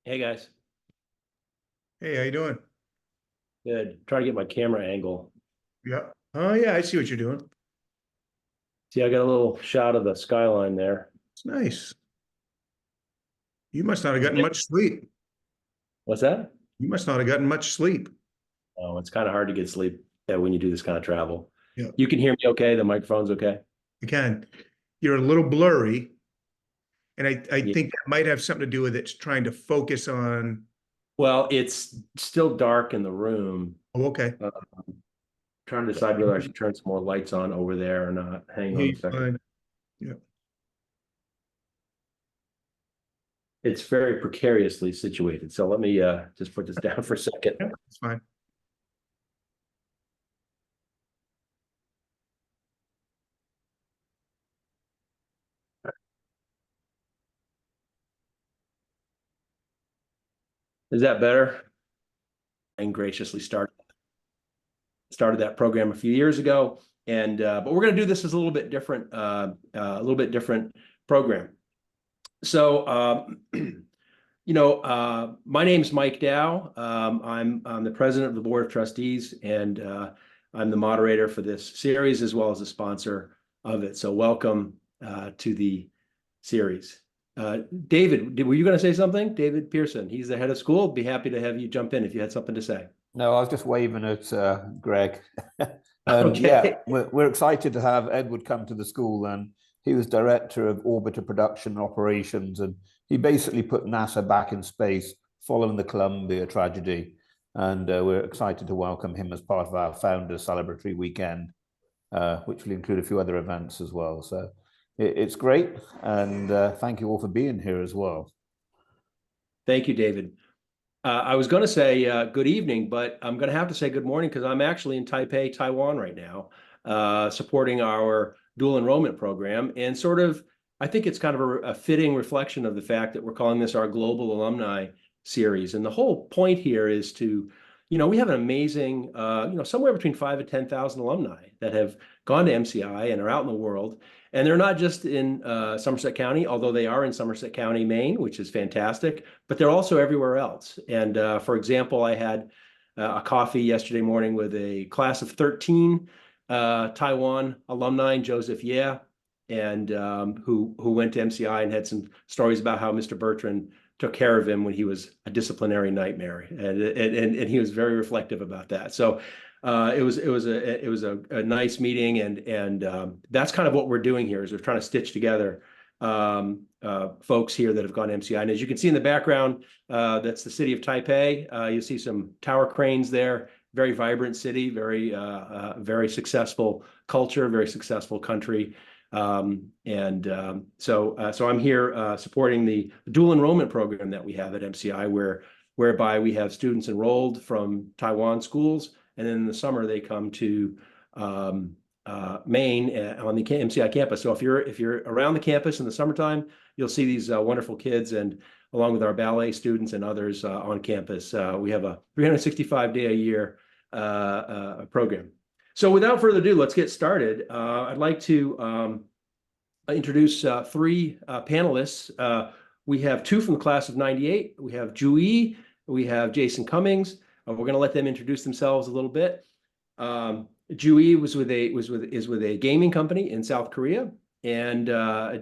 Hey guys, Hey, how you doing? good. Try to get my camera angle. Yeah. Oh yeah, I see what you're doing. See, I got a little shot of the skyline there. It's nice. You must not have gotten much sleep. What's that? You must not have gotten much sleep. Oh, it's kind of hard to get sleep when you do this kind of travel. Yeah, You can hear me okay? The microphone's okay? again, you're a little blurry, and I Yeah. think that might have something to do with it trying to focus on. Well, it's still dark in the room. Oh, okay. Uh, Trying to decide whether I should turn some more lights on over there or not. Hang on a Hey, second. fine. Yeah, It's very precariously situated. So let me just put this down for a second. yeah, it's fine. Is that better? And graciously started that program a few years ago. And but we're going to do this as a little bit different, program. So, my name's Mike Dow. I'm the president of the board of trustees, and I'm the moderator for this series as well as the sponsor of it. So, welcome to the series. David, were you going to say something? David Pearson, he's the head of school. Be happy to have you jump in if you had something to say. No, I was just waving at Greg. Yeah, Okay. we're excited to have Edward come to the school, and he was director of orbiter production and operations, and he basically put NASA back in space following the Columbia tragedy. And we're excited to welcome him as part of our Founders Celebratory Weekend, which will include a few other events as well. So it's great, and thank you all for being here as well. Thank you, David. I was going to say good evening, but I'm going to have to say good morning because I'm actually in Taipei, Taiwan right now, supporting our dual enrollment program. And sort of, I think it's kind of a fitting reflection of the fact that we're calling this our Global Alumni Series. And the whole point here is to, we have an amazing, somewhere between 5 and 10,000 alumni that have gone to MCI and are out in the world. And they're not just in Somerset County, although they are in Somerset County, Maine, which is fantastic, but they're also everywhere else. And for example, I had a coffee yesterday morning with a class of 13 Taiwan alumni, Joseph Ye, and who went to MCI and had some stories about how Mr. Bertrand took care of him when he was a disciplinary nightmare, and he was very reflective about that. So it was a nice meeting, and that's kind of what we're doing here is we're trying to stitch together folks here that have gone to MCI. And as you can see in the background, that's the city of Taipei. You'll see some tower cranes there. Very vibrant city, very successful culture, very successful country. So I'm here supporting the dual enrollment program that we have at MCI, whereby we have students enrolled from Taiwan schools, and then in the summer they come to Maine on the MCI campus. So if you're around the campus in the summertime, you'll see these wonderful kids, and along with our ballet students and others on campus, we have a 365-day a year program. So without further ado, let's get started. I'd like to introduce three panelists. We have two from the class of '98. We have Jui, we have Jason Cummings. We're going to let them introduce themselves a little bit. Jui is with a gaming company in South Korea, and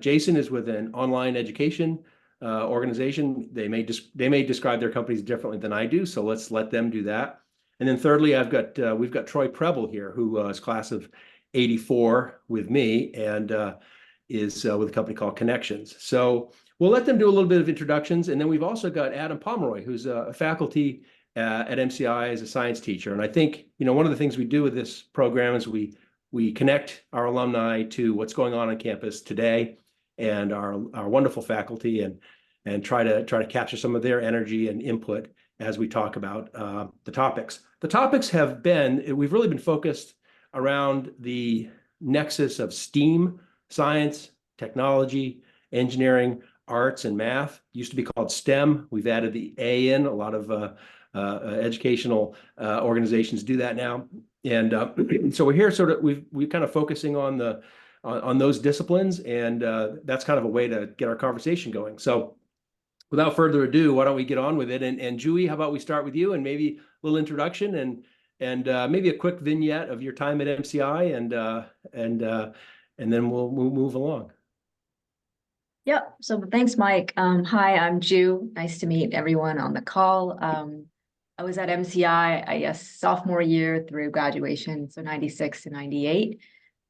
Jason is with an online education organization. They may describe their companies differently than I do, so let's let them do that. And then thirdly, we've got Troy Preble here, who is class of '84 with me, and is with a company called Connections. So we'll let them do a little bit of introductions, and then we've also got Adam Pomeroy, who's a faculty at MCI as a science teacher. And I think one of the things we do with this program is we connect our alumni to what's going on campus today, and our wonderful faculty, and try to capture some of their energy and input as we talk about the topics. The topics we've really been focused around the nexus of STEAM, science, technology, engineering, arts, and math. It used to be called STEM. We've added the A in. A lot of educational organizations do that now. And so we're here we're kind of focusing on those disciplines, and that's kind of a way to get our conversation going. So without further ado, why don't we get on with it? And Julie, how about we start with you and maybe a little introduction and maybe a quick vignette of your time at MCI and then we'll move along. Yep. So thanks, Mike. Hi, I'm Ju. Nice to meet everyone on the call. I was at MCI, I guess, sophomore year through graduation, so 96 to 98.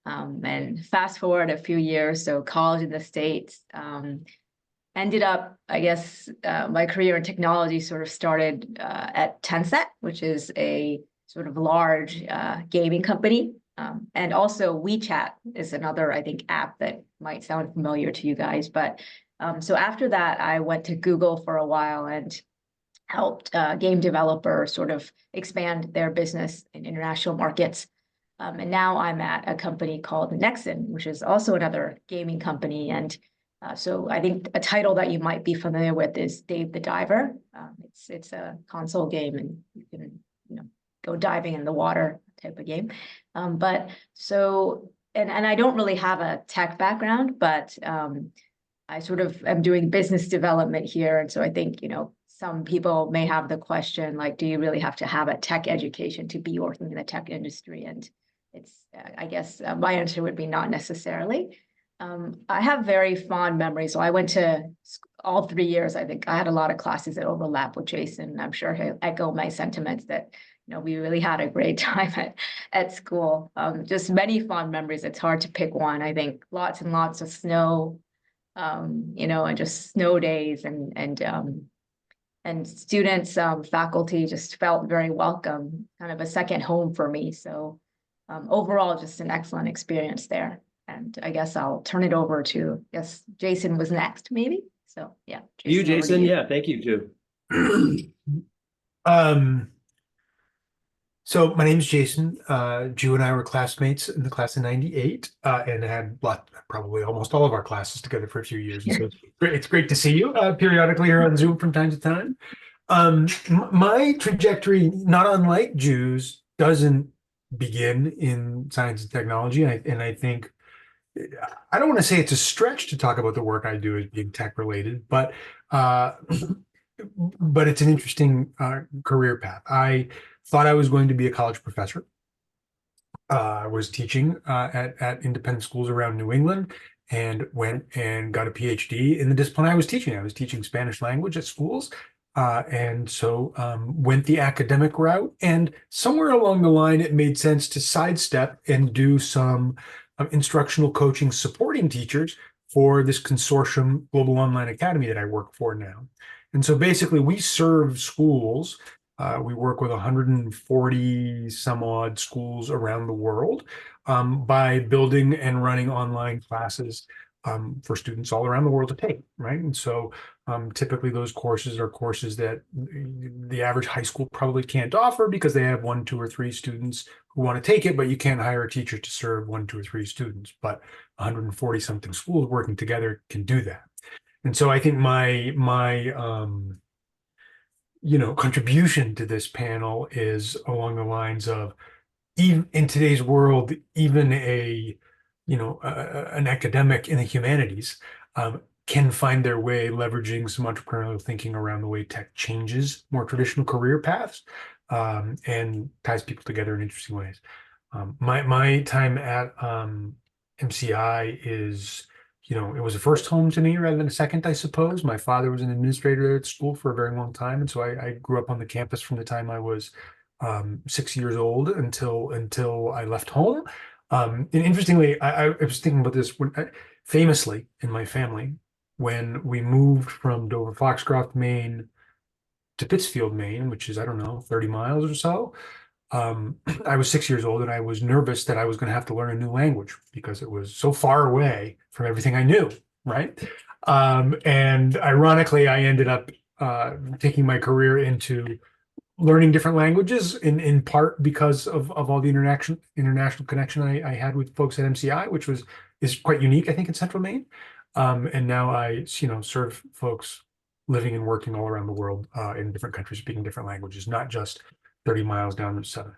And fast forward a few years, so college in the States. Ended up, I guess, my career in technology sort of started at Tencent, which is a sort of large gaming company. And also WeChat is another, I think, app that might sound familiar to you guys. But so after that, I went to Google for a while and helped game developers sort of expand their business in international markets. And now I'm at a company called Nexon, which is also another gaming company. And so I think a title that you might be familiar with is Dave the Diver. It's a console game, and you can go diving in the water type of game. But so and I don't really have a tech background, but I sort of am doing business development here, and so I think some people may have the question like, do you really have to have a tech education to be working in the tech industry? And it's I guess my answer would be not necessarily. I have very fond memories. So I went to all 3 years. I think I had a lot of classes that overlap with Jason. I'm sure he'll echo my sentiments that we really had a great time at school. Just many fond memories. It's hard to pick one. I think lots and lots of snow, and just snow days and students, faculty just felt very welcome, kind of a second home for me. So overall, just an excellent experience there. And I guess I'll turn it over to, Jason was next, maybe. So yeah. Jason. Yeah, thank you, Ju. So my name is Jason. Ju and I were classmates in the class of 98 and had probably almost all of our classes together for a few years. And so it's great to see you periodically here on Zoom from time to time. My trajectory, not unlike Ju's, doesn't begin in science and technology. And I think, I don't want to say it's a stretch to talk about the work I do as being tech related, but it's an interesting career path. I thought I was going to be a college professor. I was teaching at independent schools around New England and went and got a PhD in the discipline I was teaching. I was teaching Spanish language at schools. And so went the academic route. And somewhere along the line, it made sense to sidestep and do some instructional coaching supporting teachers for this consortium Global Online Academy that I work for now. And so basically we serve schools. We work with 140 some odd schools around the world by building and running online classes for students all around the world to take, right? And so typically those courses are courses that the average high school probably can't offer because they have 1, 2, or 3 students who want to take it, but you can't hire a teacher to serve 1, 2, or 3 students. But 140 something schools working together can do that. And so I think my contribution to this panel is along the lines of, even in today's world, even an academic in the humanities can find their way leveraging some entrepreneurial thinking around the way tech changes more traditional career paths and ties people together in interesting ways. My time at MCI is, it was a first home to me rather than a second, I suppose. My father was an administrator at school for a very long time. And so I grew up on the campus from the time I was 6 years old until I left home. And interestingly, I was thinking about this famously in my family, when we moved from Dover Foxcroft, Maine to Pittsfield, Maine, which is, 30 miles or so. I was 6 years old and I was nervous that I was going to have to learn a new language because it was so far away from everything I knew, right? And ironically, I ended up taking my career into learning different languages in part because of all the international connection I had with folks at MCI, which is quite unique, I think, in Central Maine. And now I, serve folks living and working all around the world in different countries, speaking different languages, not just 30 miles down Route 7.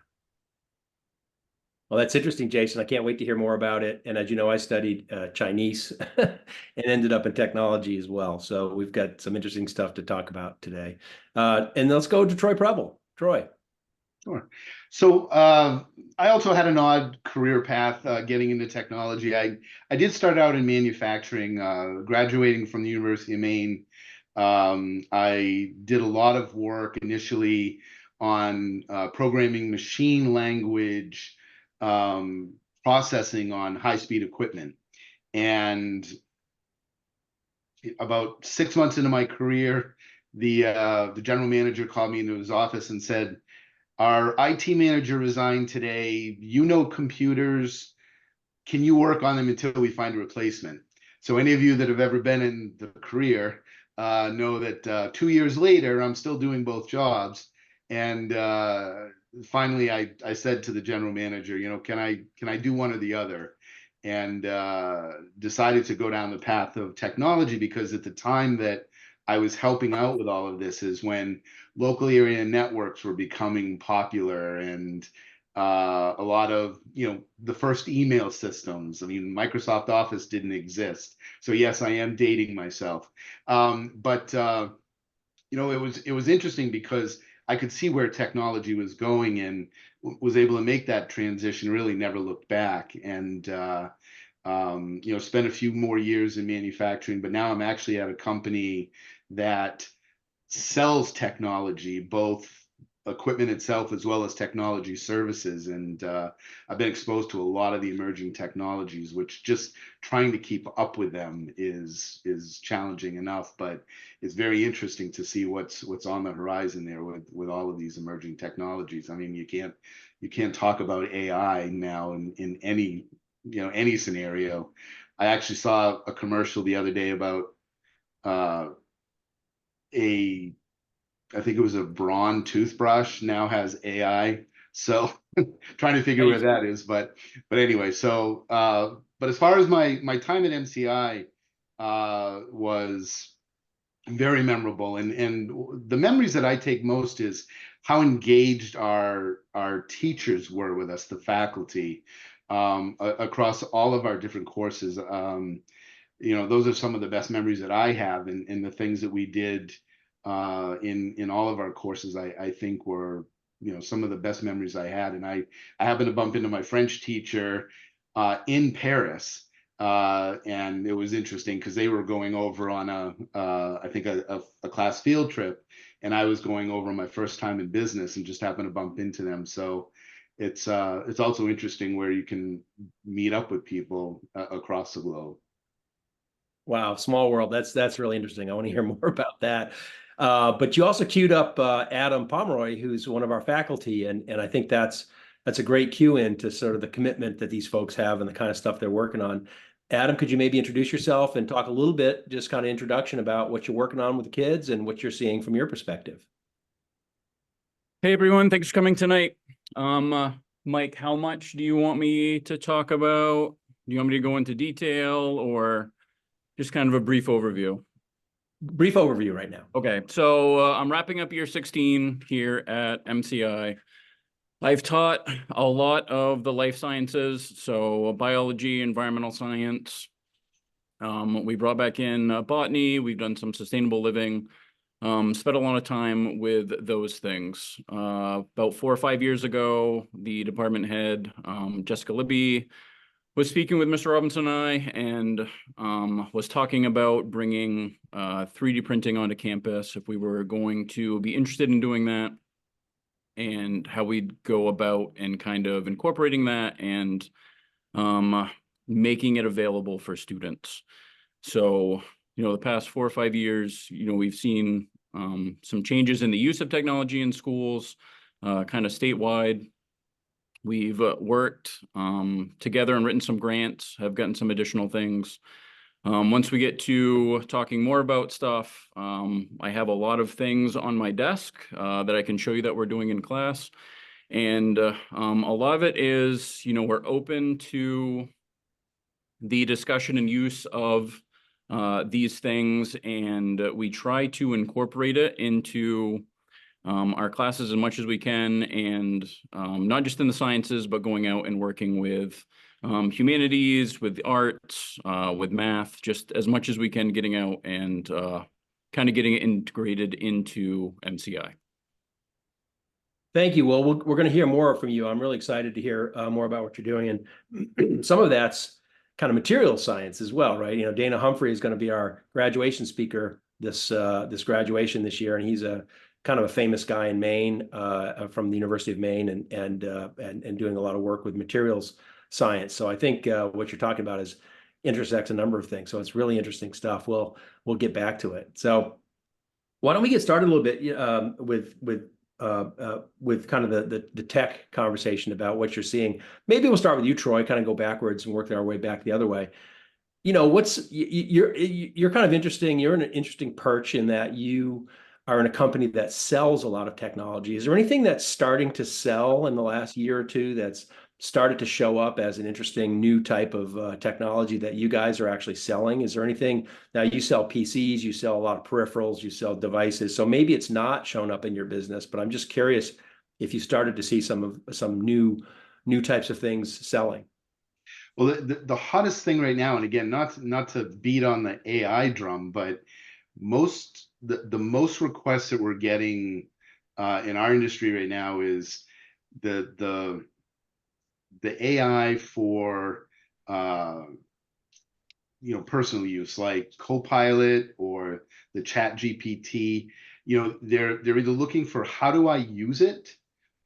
Well, that's interesting, Jason. I can't wait to hear more about it. And as you know, I studied Chinese and ended up in technology as well. So we've got some interesting stuff to talk about today. And let's go to Troy Preble. Troy. Sure. So I also had an odd career path getting into technology. I did start out in manufacturing, graduating from the University of Maine. I did a lot of work initially on programming machine language processing on high-speed equipment. And about 6 months into my career, the general manager called me into his office and said, "Our IT manager resigned today. You know computers. Can you work on them until we find a replacement?" So any of you that have ever been in the career know that 2 years later, I'm still doing both jobs. And finally, I said to the general manager, can I do one or the other? And decided to go down the path of technology, because at the time that I was helping out with all of this is when local area networks were becoming popular, and a lot of the first email systems. I mean, Microsoft Office didn't exist, so yes, I am dating myself. But it was interesting because I could see where technology was going, and was able to make that transition. Really, never looked back, and spent a few more years in manufacturing. But now I'm actually at a company that sells technology, both equipment itself as well as technology services. And I've been exposed to a lot of the emerging technologies, which just trying to keep up with them is challenging enough. But it's very interesting to see what's on the horizon there with all of these emerging technologies. I mean, you can't talk about AI now in any scenario. I actually saw a commercial the other day about I think it was a Braun toothbrush now has AI. So trying to figure where that is, but anyway. So but as far as my time at MCI was very memorable, and the memories that I take most is how engaged our teachers were with us, the faculty, across all of our different courses. Those are some of the best memories that I have, and the things that we did in all of our courses, I think were some of the best memories I had. And I happened to bump into my French teacher in Paris, and it was interesting because they were going over on I think a class field trip, and I was going over my first time in business, and just happened to bump into them. So it's also interesting where you can meet up with people across the globe. Wow, small world. That's really interesting. I want to hear more about that. But you also queued up Adam Pomeroy, who's one of our faculty, and I think that's a great cue into sort of the commitment that these folks have and the kind of stuff they're working on. Adam, could you maybe introduce yourself and talk a little bit, just kind of introduction about what you're working on with the kids and what you're seeing from your perspective? Hey everyone, thanks for coming tonight. Mike, how much do you want me to talk about? Do you want me to go into detail, or just kind of a brief overview? Brief overview right now. Okay, so I'm wrapping up year 16 here at MCI. I've taught a lot of the life sciences, so biology, environmental science. We brought back in botany. We've done some sustainable living. Spent a lot of time with those things. About 4 or 5 years ago, the department head, Jessica Libby, was speaking with Mr. Robinson and I, and was talking about bringing 3D printing onto campus if we were going to be interested in doing that, and how we'd go about and kind of incorporating that and making it available for students. So, the past 4 or 5 years, we've seen some changes in the use of technology in schools, kind of statewide. We've worked together and written some grants, have gotten some additional things. Once we get to talking more about stuff, I have a lot of things on my desk that I can show you that we're doing in class. And a lot of it is, we're open to the discussion and use of these things, and we try to incorporate it into our classes as much as we can, and not just in the sciences, but going out and working with humanities, with arts, with math, just as much as we can, getting out and kind of getting it integrated into MCI. Thank you. Well, we're going to hear more from you. I'm really excited to hear more about what you're doing. And some of that's kind of material science as well, right? You know, Dana Humphrey is going to be our graduation speaker this graduation this year, and he's a kind of a famous guy in Maine, from the University of Maine, and doing a lot of work with materials science. So I think what you're talking about is intersects a number of things. So it's really interesting stuff. We'll get back to it. So why don't we get started a little bit with kind of the tech conversation about what you're seeing. Maybe we'll start with you, Troy, kind of go backwards and work our way back the other way. You know, you're kind of interesting. You're in an interesting perch in that you are in a company that sells a lot of technology. Is there anything that's starting to sell in the last year or two that's started to show up as an interesting new type of technology that you guys are actually selling? Is there anything? Now you sell PCs, you sell a lot of peripherals, you sell devices. So maybe it's not shown up in your business, but I'm just curious if you started to see some new types of things selling. Well, the hottest thing right now, and again, not to beat on the AI drum, but the most requests that we're getting in our industry right now is the AI for personal use, like Copilot or the Chat GPT. You know, they're either looking for how do I use it,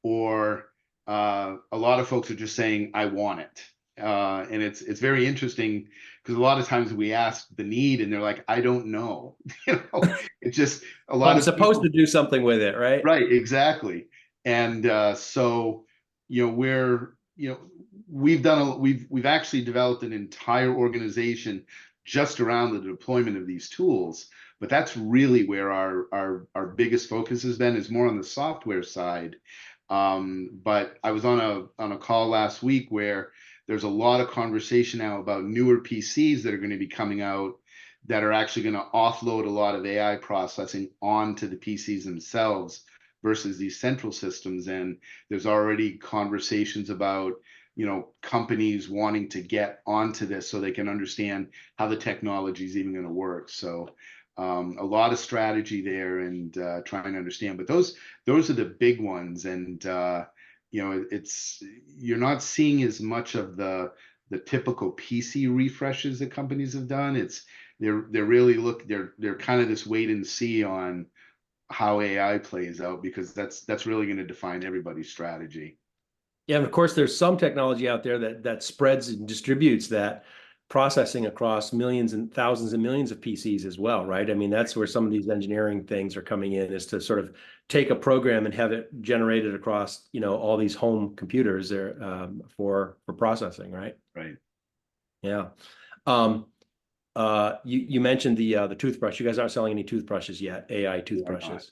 or a lot of folks are just saying I want it. And it's very interesting because a lot of times we ask the need and they're like, I don't know. It's just a lot of supposed to do something with it, right? Right, exactly. And so, we've actually developed an entire organization just around the deployment of these tools. But that's really where our biggest focus has been, is more on the software side. But I was on a call last week where there's a lot of conversation now about newer PCs that are going to be coming out that are actually going to offload a lot of AI processing onto the PCs themselves versus these central systems. And there's already conversations about, companies wanting to get onto this so they can understand how the technology is even going to work. So a lot of strategy there and trying to understand. But those are the big ones. And you're not seeing as much of the typical PC refreshes that companies have done. They're really they're kind of this wait and see on how AI plays out, because that's really going to define everybody's strategy. Yeah, and of course, there's some technology out there that spreads and distributes that processing across millions and thousands and millions of PCs as well, right? I mean, that's where some of these engineering things are coming in, is to sort of take a program and have it generated across, all these home computers there for processing, right? Right. Yeah. You mentioned the toothbrush. You guys aren't selling any toothbrushes yet, AI toothbrushes.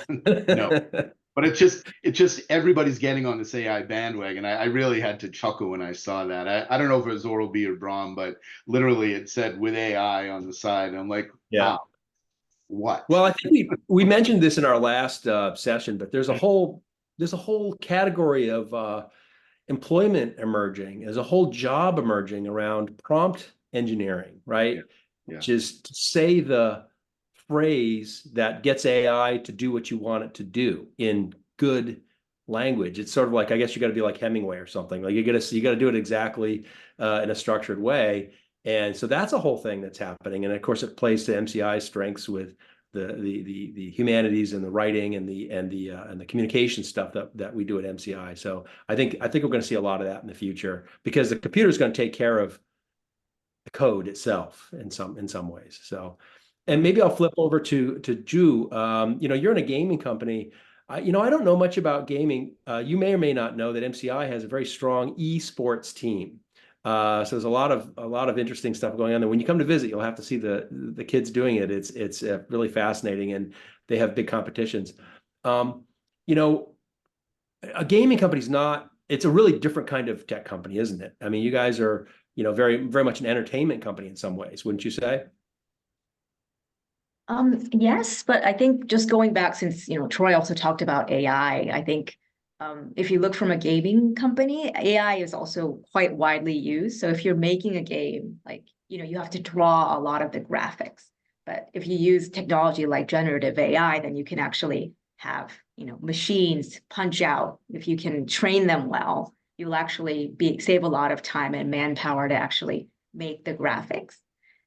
No. But it's just everybody's getting on this AI bandwagon. I really had to chuckle when I saw that. I don't know if it was Oral-B or Braun, but literally it said with AI on the side. And I'm like, yeah, what? Well, I think we mentioned this in our last session, but there's a whole category of employment emerging. There's a whole job emerging around prompt engineering, right? Yeah. Which is to say the phrase that gets AI to do what you want it to do in good language. It's sort of like, I guess you got to be like Hemingway or something. Like you got to do it exactly in a structured way. And so that's a whole thing that's happening. And of course, it plays to MCI's strengths with the humanities and the writing and the communication stuff that we do at MCI. So I think we're going to see a lot of that in the future, because the computer is going to take care of the code itself in some ways. So. And maybe I'll flip over to Ju. You're in a gaming company. I don't know much about gaming. You may or may not know that MCI has a very strong esports team. So there's a lot of interesting stuff going on there. When you come to visit, you'll have to see the kids doing it. It's really fascinating, and they have big competitions. A gaming company's not. It's a really different kind of tech company, isn't it? I mean, you guys are very very much an entertainment company in some ways, wouldn't you say? Yes, but I think just going back, since Troy also talked about AI, I think if you look from a gaming company, AI is also quite widely used. So if you're making a game, like you have to draw a lot of the graphics. But if you use technology like generative AI, then you can actually have machines punch out. If you can train them well, you'll actually save a lot of time and manpower to actually make the graphics.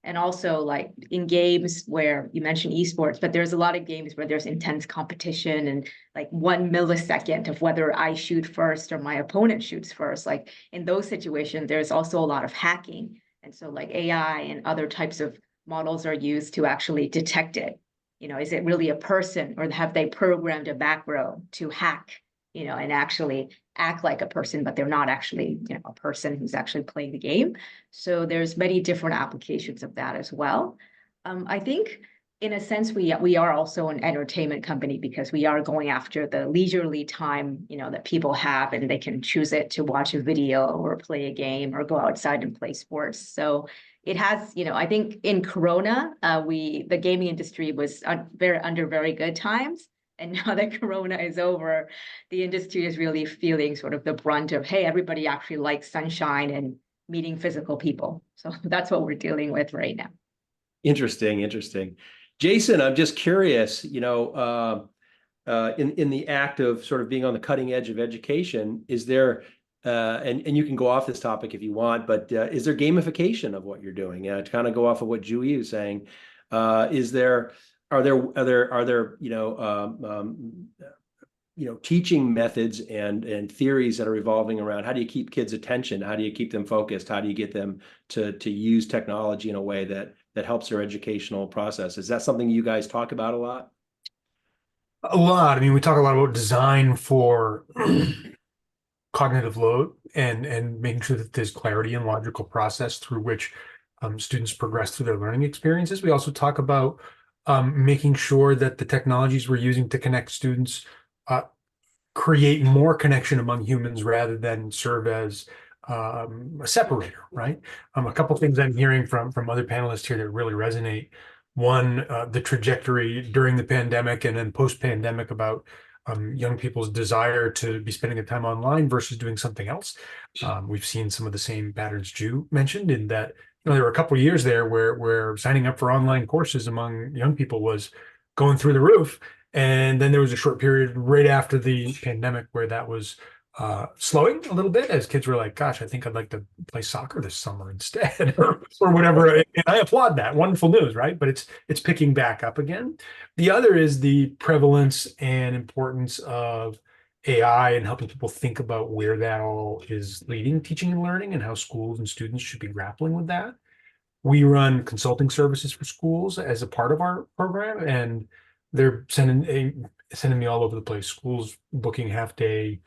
And also, like in games where you mentioned esports, but there's a lot of games where there's intense competition and like 1 millisecond of whether I shoot first or my opponent shoots first. Like in those situations, there's also a lot of hacking. And so like AI and other types of models are used to actually detect it. Is it really a person, or have they programmed a back row to hack, and actually act like a person, but they're not actually, a person who's actually playing the game. So there's many different applications of that as well. I think in a sense, we are also an entertainment company because we are going after the leisurely time, that people have, and they can choose it to watch a video or play a game or go outside and play sports. So it has, I think in Corona, the gaming industry was under very good times. And now that Corona is over, the industry is really feeling sort of the brunt of, hey, everybody actually likes sunshine and meeting physical people. So that's what we're dealing with right now. Interesting, interesting. Jason, I'm just curious, in the act of sort of being on the cutting edge of education, is there, and you can go off this topic if you want, but is there gamification of what you're doing? To kind of go off of what Julie was saying, are there teaching methods and theories that are evolving around how do you keep kids' attention? How do you keep them focused? How do you get them to use technology in a way that helps their educational process? Is that something you guys talk about a lot? A lot. I mean, we talk a lot about design for cognitive load and making sure that there's clarity and logical process through which students progress through their learning experiences. We also talk about making sure that the technologies we're using to connect students create more connection among humans rather than serve as a separator, right? A couple of things I'm hearing from other panelists here that really resonate. One, the trajectory during the pandemic and then post-pandemic about young people's desire to be spending their time online versus doing something else. We've seen some of the same patterns Ju mentioned in that there were a couple of years there where signing up for online courses among young people was going through the roof. And then there was a short period right after the pandemic where that was slowing a little bit as kids were like, gosh, I think I'd like to play soccer this summer instead or whatever. And I applaud that. Wonderful news, right? But it's picking back up again. The other is the prevalence and importance of AI and helping people think about where that all is leading teaching and learning and how schools and students should be grappling with that. We run consulting services for schools as a part of our program, and they're sending me all over the place. Schools booking half-day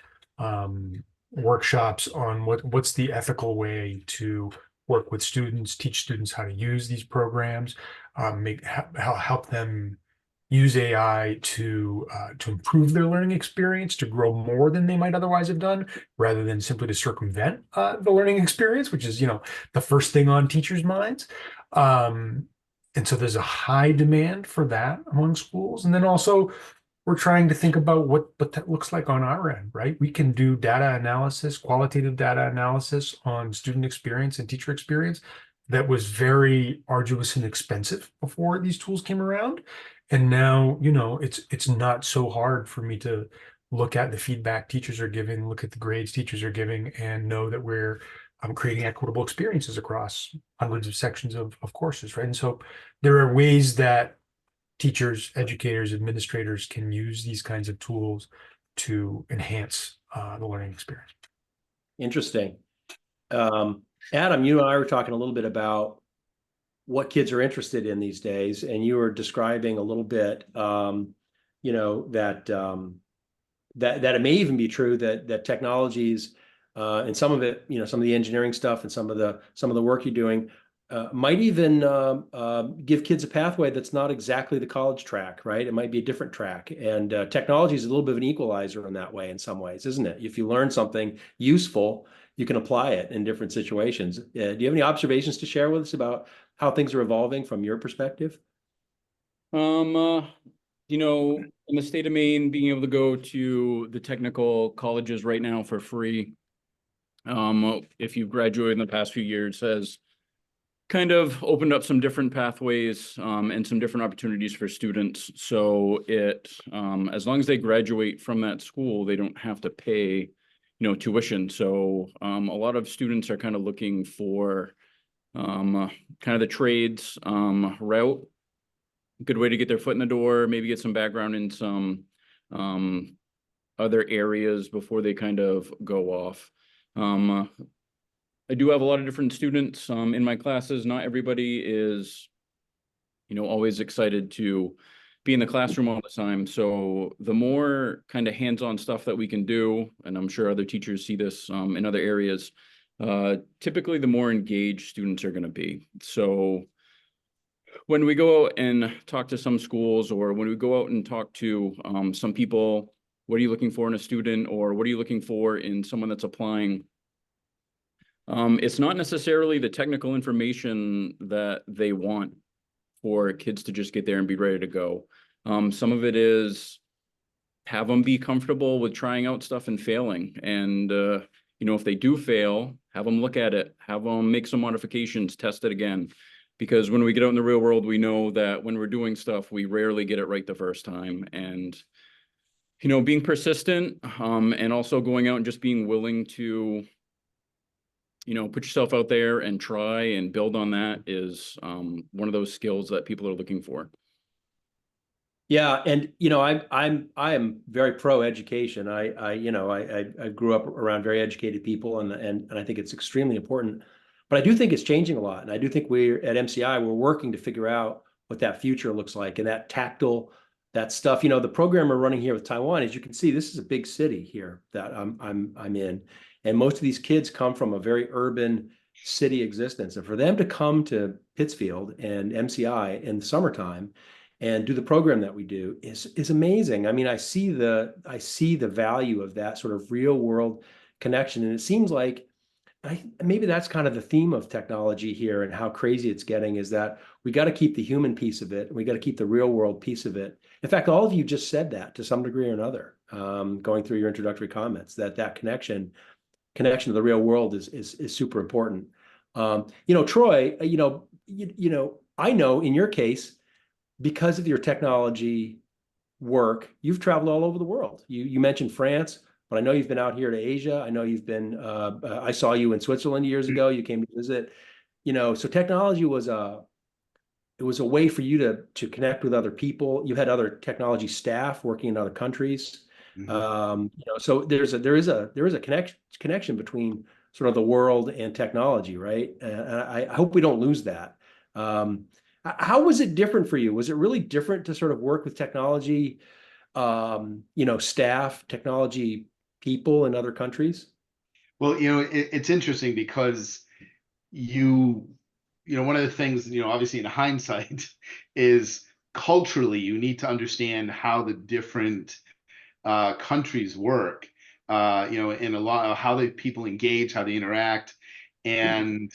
workshops on what's the ethical way to work with students, teach students how to use these programs, help them use AI to improve their learning experience, to grow more than they might otherwise have done, rather than simply to circumvent the learning experience, which is the first thing on teachers' minds. And so there's a high demand for that among schools. And then also we're trying to think about what that looks like on our end, right? We can do data analysis, qualitative data analysis on student experience and teacher experience that was very arduous and expensive before these tools came around. And now, it's not so hard for me to look at the feedback teachers are giving, look at the grades teachers are giving, and know that we're creating equitable experiences across hundreds of sections of courses, right? And so there are ways that teachers, educators, administrators can use these kinds of tools to enhance the learning experience. Interesting. Adam, you and I were talking a little bit about what kids are interested in these days, and you were describing a little bit, that it may even be true that technologies and some of it, some of the engineering stuff and some of the work you're doing might even give kids a pathway that's not exactly the college track, right? It might be a different track, and technology is a little bit of an equalizer in that way, in some ways, isn't it? If you learn something useful, you can apply it in different situations. Do you have any observations to share with us about how things are evolving from your perspective? Um, uh, in the state of Maine, being able to go to the technical colleges right now for free, if you've graduated in the past few years, has kind of opened up some different pathways, and some different opportunities for students. So as long as they graduate from that school, they don't have to pay, tuition. So, a lot of students are kind of looking for, kind of the trades, route. Good way to get their foot in the door, maybe get some background in some, other areas before they kind of go off. I do have a lot of different students, in my classes. Not everybody is, always excited to be in the classroom all the time. So the more kind of hands-on stuff that we can do, and I'm sure other teachers see this, in other areas, typically the more engaged students are going to be. So when we go out and talk to some schools, or when we go out and talk to, some people, what are you looking for in a student, or what are you looking for in someone that's applying? It's not necessarily the technical information that they want for kids to just get there and be ready to go. Some of it is have them be comfortable with trying out stuff and failing. And, if they do fail, have them look at it, have them make some modifications, test it again. Because when we get out in the real world, we know that when we're doing stuff, we rarely get it right the first time. And, being persistent, and also going out and just being willing to, put yourself out there and try and build on that is, one of those skills that people are looking for. Yeah, and I am very pro education. I grew up around very educated people, and I think it's extremely important. But I do think it's changing a lot, and I do think we're at MCI, we're working to figure out what that future looks like, and that tactile, that stuff. The program we're running here with Taiwan, as you can see, this is a big city here that I'm in, and most of these kids come from a very urban city existence, and for them to come to Pittsfield and MCI in the summertime and do the program that we do is amazing. I mean, I see the value of that sort of real world connection, and it seems like maybe that's kind of the theme of technology here and how crazy it's getting, is that we got to keep the human piece of it, and we got to keep the real world piece of it. In fact, all of you just said that to some degree or another, going through your introductory comments, that connection to the real world is super important. Troy, I know in your case, because of your technology work, you've traveled all over the world. You mentioned France, but I know you've been out here to Asia. I know you've been. I saw you in Switzerland years ago. You came to visit. So technology was a way for you to connect with other people. You had other technology staff working in other countries. So there is a connection between sort of the world and technology, right? And I hope we don't lose that. How was it different for you? Was it really different to sort of work with technology, staff, technology people in other countries? Well, it's interesting because one of the things, obviously in hindsight is culturally, you need to understand how the different countries work, in a lot of how the people engage, how they interact. And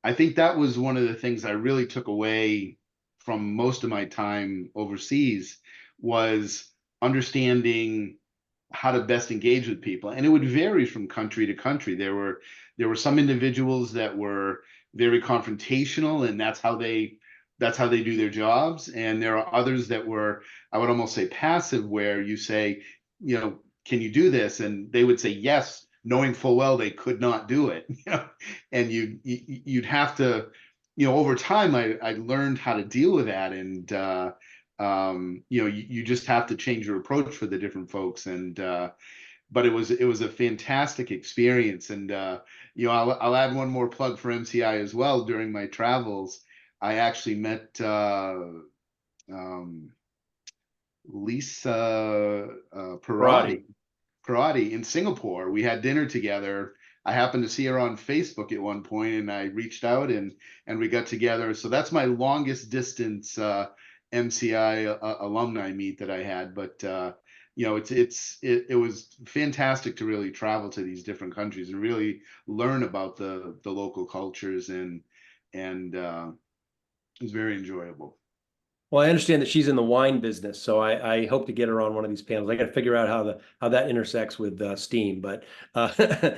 I think that was one of the things I really took away from most of my time overseas, was understanding how to best engage with people. And it would vary from country to country. There were some individuals that were very confrontational, and that's how they do their jobs. And there are others that were, I would almost say, passive, where you say, can you do this? And they would say yes, knowing full well they could not do it. And you'd have to, over time, I learned how to deal with that. And you just have to change your approach for the different folks. And but it was a fantastic experience. And I'll add one more plug for MCI as well. During my travels, I actually met Lisa Parati in Singapore. We had dinner together. I happened to see her on Facebook at one point, and I reached out and we got together. So that's my longest distance MCI alumni meet that I had. But it was fantastic to really travel to these different countries and really learn about the local cultures, and it was very enjoyable. Well, I understand that she's in the wine business, so I hope to get her on one of these panels. I got to figure out how that intersects with steam, uh,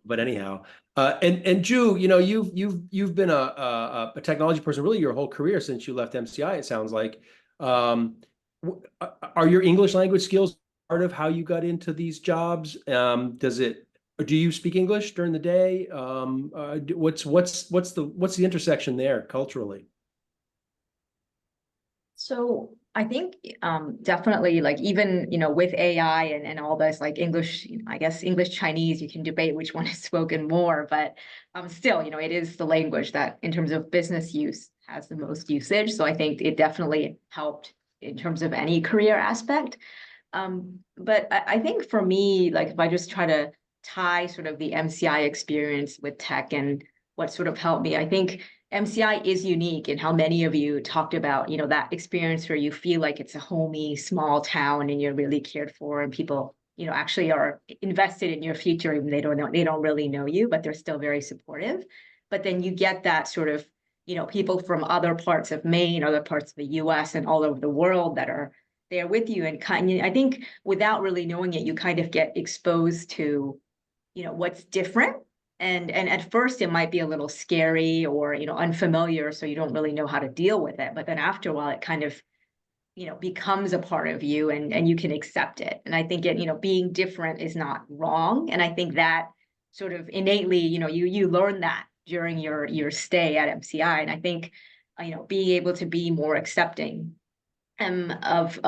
but anyhow, and Ju, you've been a technology person really your whole career since you left MCI. It sounds like. Are your English language skills part of how you got into these jobs? Do you speak English during the day? What's the intersection there culturally? So I think definitely like even with AI and all this like English, I guess English Chinese, you can debate which one is spoken more, but still, it is the language that in terms of business use has the most usage. So I think it definitely helped in terms of any career aspect. But I think for me, like if I just try to tie sort of the MCI experience with tech and what sort of helped me, I think MCI is unique in how many of you talked about, that experience where you feel like it's a homey, small town and you're really cared for and people, actually are invested in your future, even they don't really know you, but they're still very supportive. But then you get that sort of, people from other parts of Maine, other parts of the US and all over the world that are there with you. And I think without really knowing it, you kind of get exposed to, what's different. And at first it might be a little scary or, unfamiliar. So you don't really know how to deal with it. But then after a while, it kind of, becomes a part of you and you can accept it. And I think being different is not wrong. And I think that sort of innately, you learn that during your stay at MCI. And I think, being able to be more accepting of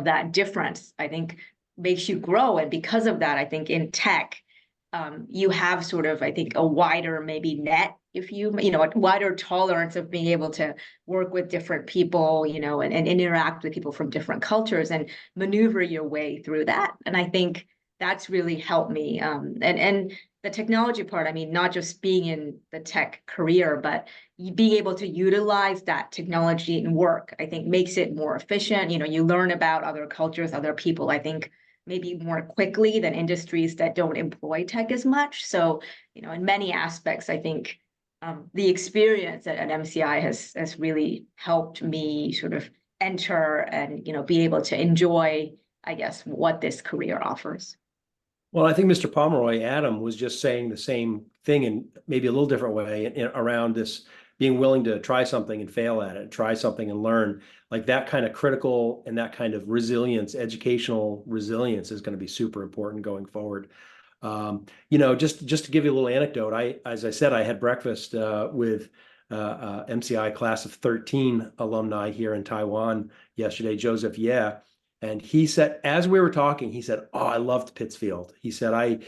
that difference, I think makes you grow. And because of that, I think in tech, you have sort of, I think, a wider maybe net, if a wider tolerance of being able to work with different people, and interact with people from different cultures and maneuver your way through that. And I think that's really helped me. And the technology part, I mean, not just being in the tech career, but being able to utilize that technology in work, I think makes it more efficient. You learn about other cultures, other people, I think maybe more quickly than industries that don't employ tech as much. So, in many aspects, I think the experience at MCI has really helped me sort of enter and, be able to enjoy, I guess, what this career offers. Well, I think Mr. Pomeroy, Adam, was just saying the same thing in maybe a little different way around this being willing to try something and fail at it, try something and learn. Like that kind of critical and that kind of resilience, educational resilience is going to be super important going forward. Just to give you a little anecdote, as I said, I had breakfast with MCI class of 13 alumni here in Taiwan yesterday, Joseph Ye. And he said, as we were talking, he said, "Oh, I loved Pittsfield." He said,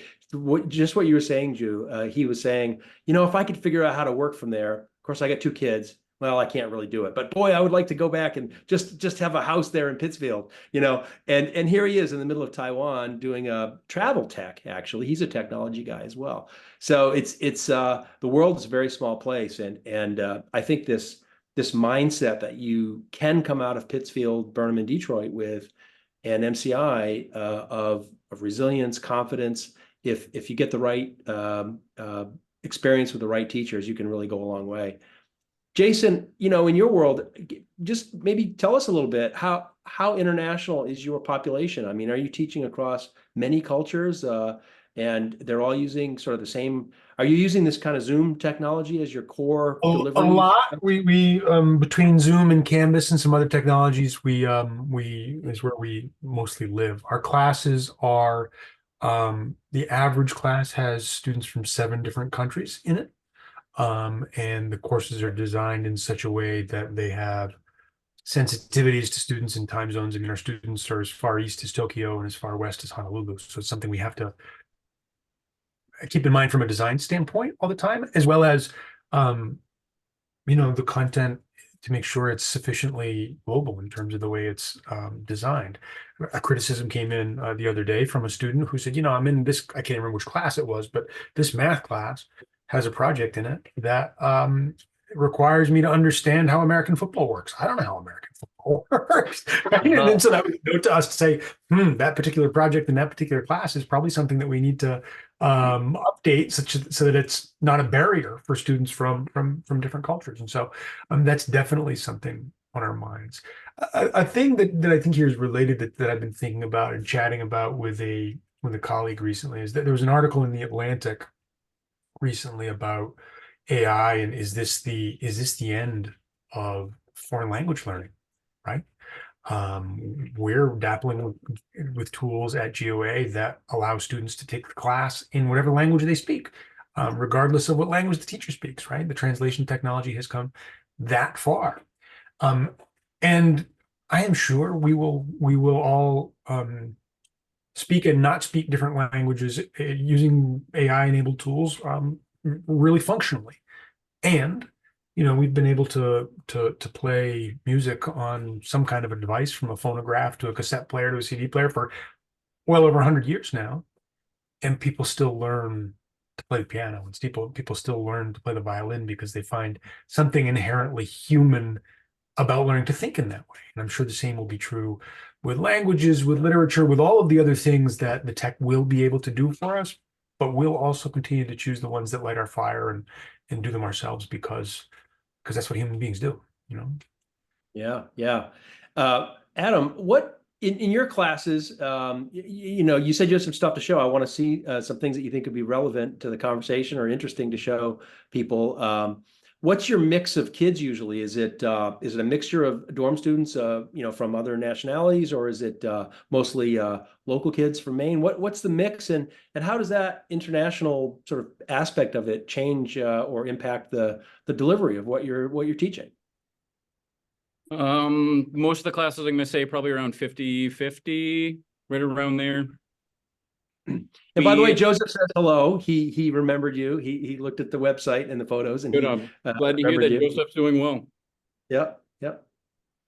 just what you were saying, Ju. He was saying, if I could figure out how to work from there, of course, I got 2 kids. Well, I can't really do it, but boy, I would like to go back and just have a house there in Pittsfield, And here he is in the middle of Taiwan doing a travel tech. Actually, he's a technology guy as well. So it's the world is a very small place, and I think this mindset that you can come out of Pittsfield, Burnham, and Detroit with and MCI of resilience, confidence. If you get the right experience with the right teachers, you can really go a long way. Jason, in your world, just maybe tell us a little bit how international is your population? I mean, are you teaching across many cultures and they're all using sort of the same? Are you using this kind of Zoom technology as your core delivery? A lot. We between Zoom and Canvas and some other technologies, we is where we mostly live. Our classes are the average class has students from 7 different countries in it. And the courses are designed in such a way that they have sensitivities to students in time zones. I mean, our students are as far east as Tokyo and as far west as Honolulu. So it's something we have to keep in mind from a design standpoint all the time, as well as, the content to make sure it's sufficiently global in terms of the way it's designed. A criticism came in the other day from a student who said, I'm in this, I can't remember which class it was, but this math class has a project in it that requires me to understand how American football works. I don't know how American football works. Right? And then so that was a note to us to say, that particular project in that particular class is probably something that we need to update so that it's not a barrier for students from different cultures. And so that's definitely something on our minds. A thing that I think here is related that I've been thinking about and chatting about with a colleague recently is that there was an article in the Atlantic recently about AI and is this the end of foreign language learning, right? We're dabbling with tools at GOA that allow students to take the class in whatever language they speak, regardless of what language the teacher speaks, right? The translation technology has come that far. And I am sure we will all speak and not speak different languages using AI-enabled tools really functionally. And we've been able to play music on some kind of a device, from a phonograph to a cassette player to a CD player, for well over 100 years now, and people still learn to play the piano, and people still learn to play the violin because they find something inherently human about learning to think in that way. And I'm sure the same will be true with languages, with literature, with all of the other things that the tech will be able to do for us, but we'll also continue to choose the ones that light our fire and do them ourselves because that's what human beings do, Yeah, yeah. Adam, what in your classes, you said you have some stuff to show. I want to see some things that you think could be relevant to the conversation or interesting to show people. What's your mix of kids usually? Is it a mixture of dorm students, from other nationalities, or is it mostly local kids from Maine? What's the mix, and how does that international sort of aspect of it change or impact the delivery of what you're teaching? Most of the classes, I'm going to say probably around 50-50, right around there. And by the way, Joseph says hello. He remembered you. He looked at the website and the photos, and Good. Glad to hear that Joseph's doing well. Yep, yep.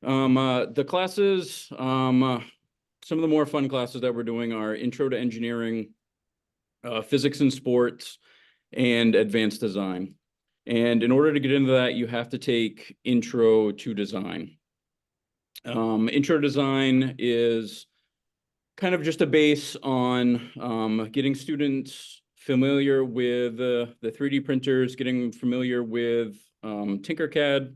The classes, some of the more fun classes that we're doing are Intro to Engineering, Physics and Sports, and Advanced Design. And in order to get into that, you have to take Intro to Design. Intro to Design is kind of just a base on getting students familiar with the 3D printers, getting familiar with Tinkercad.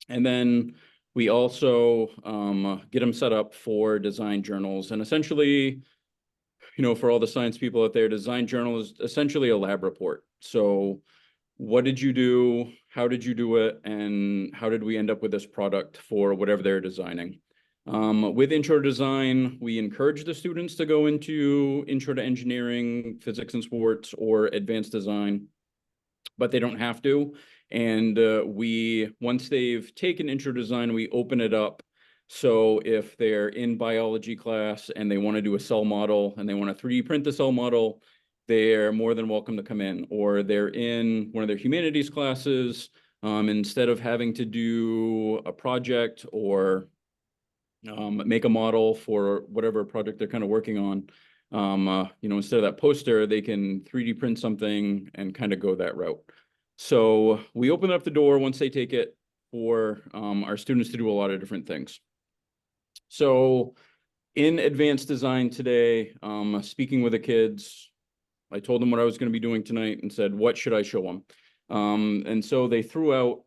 And then we also get them set up for design journals. And essentially, for all the science people out there, design journal is essentially a lab report. So what did you do? How did you do it? And how did we end up with this product for whatever they're designing? With Intro to Design, we encourage the students to go into Intro to Engineering, Physics and Sports, or Advanced Design, but they don't have to. And once they've taken Intro to Design, we open it up. So if they're in biology class and they want to do a cell model and they want to 3D print the cell model, they're more than welcome to come in. Or they're in one of their humanities classes, instead of having to do a project or make a model for whatever project they're kind of working on, instead of that poster, they can 3D print something and kind of go that route. So we open up the door once they take it for our students to do a lot of different things. So in Advanced Design today, speaking with the kids, I told them what I was going to be doing tonight and said, what should I show them? And so they threw out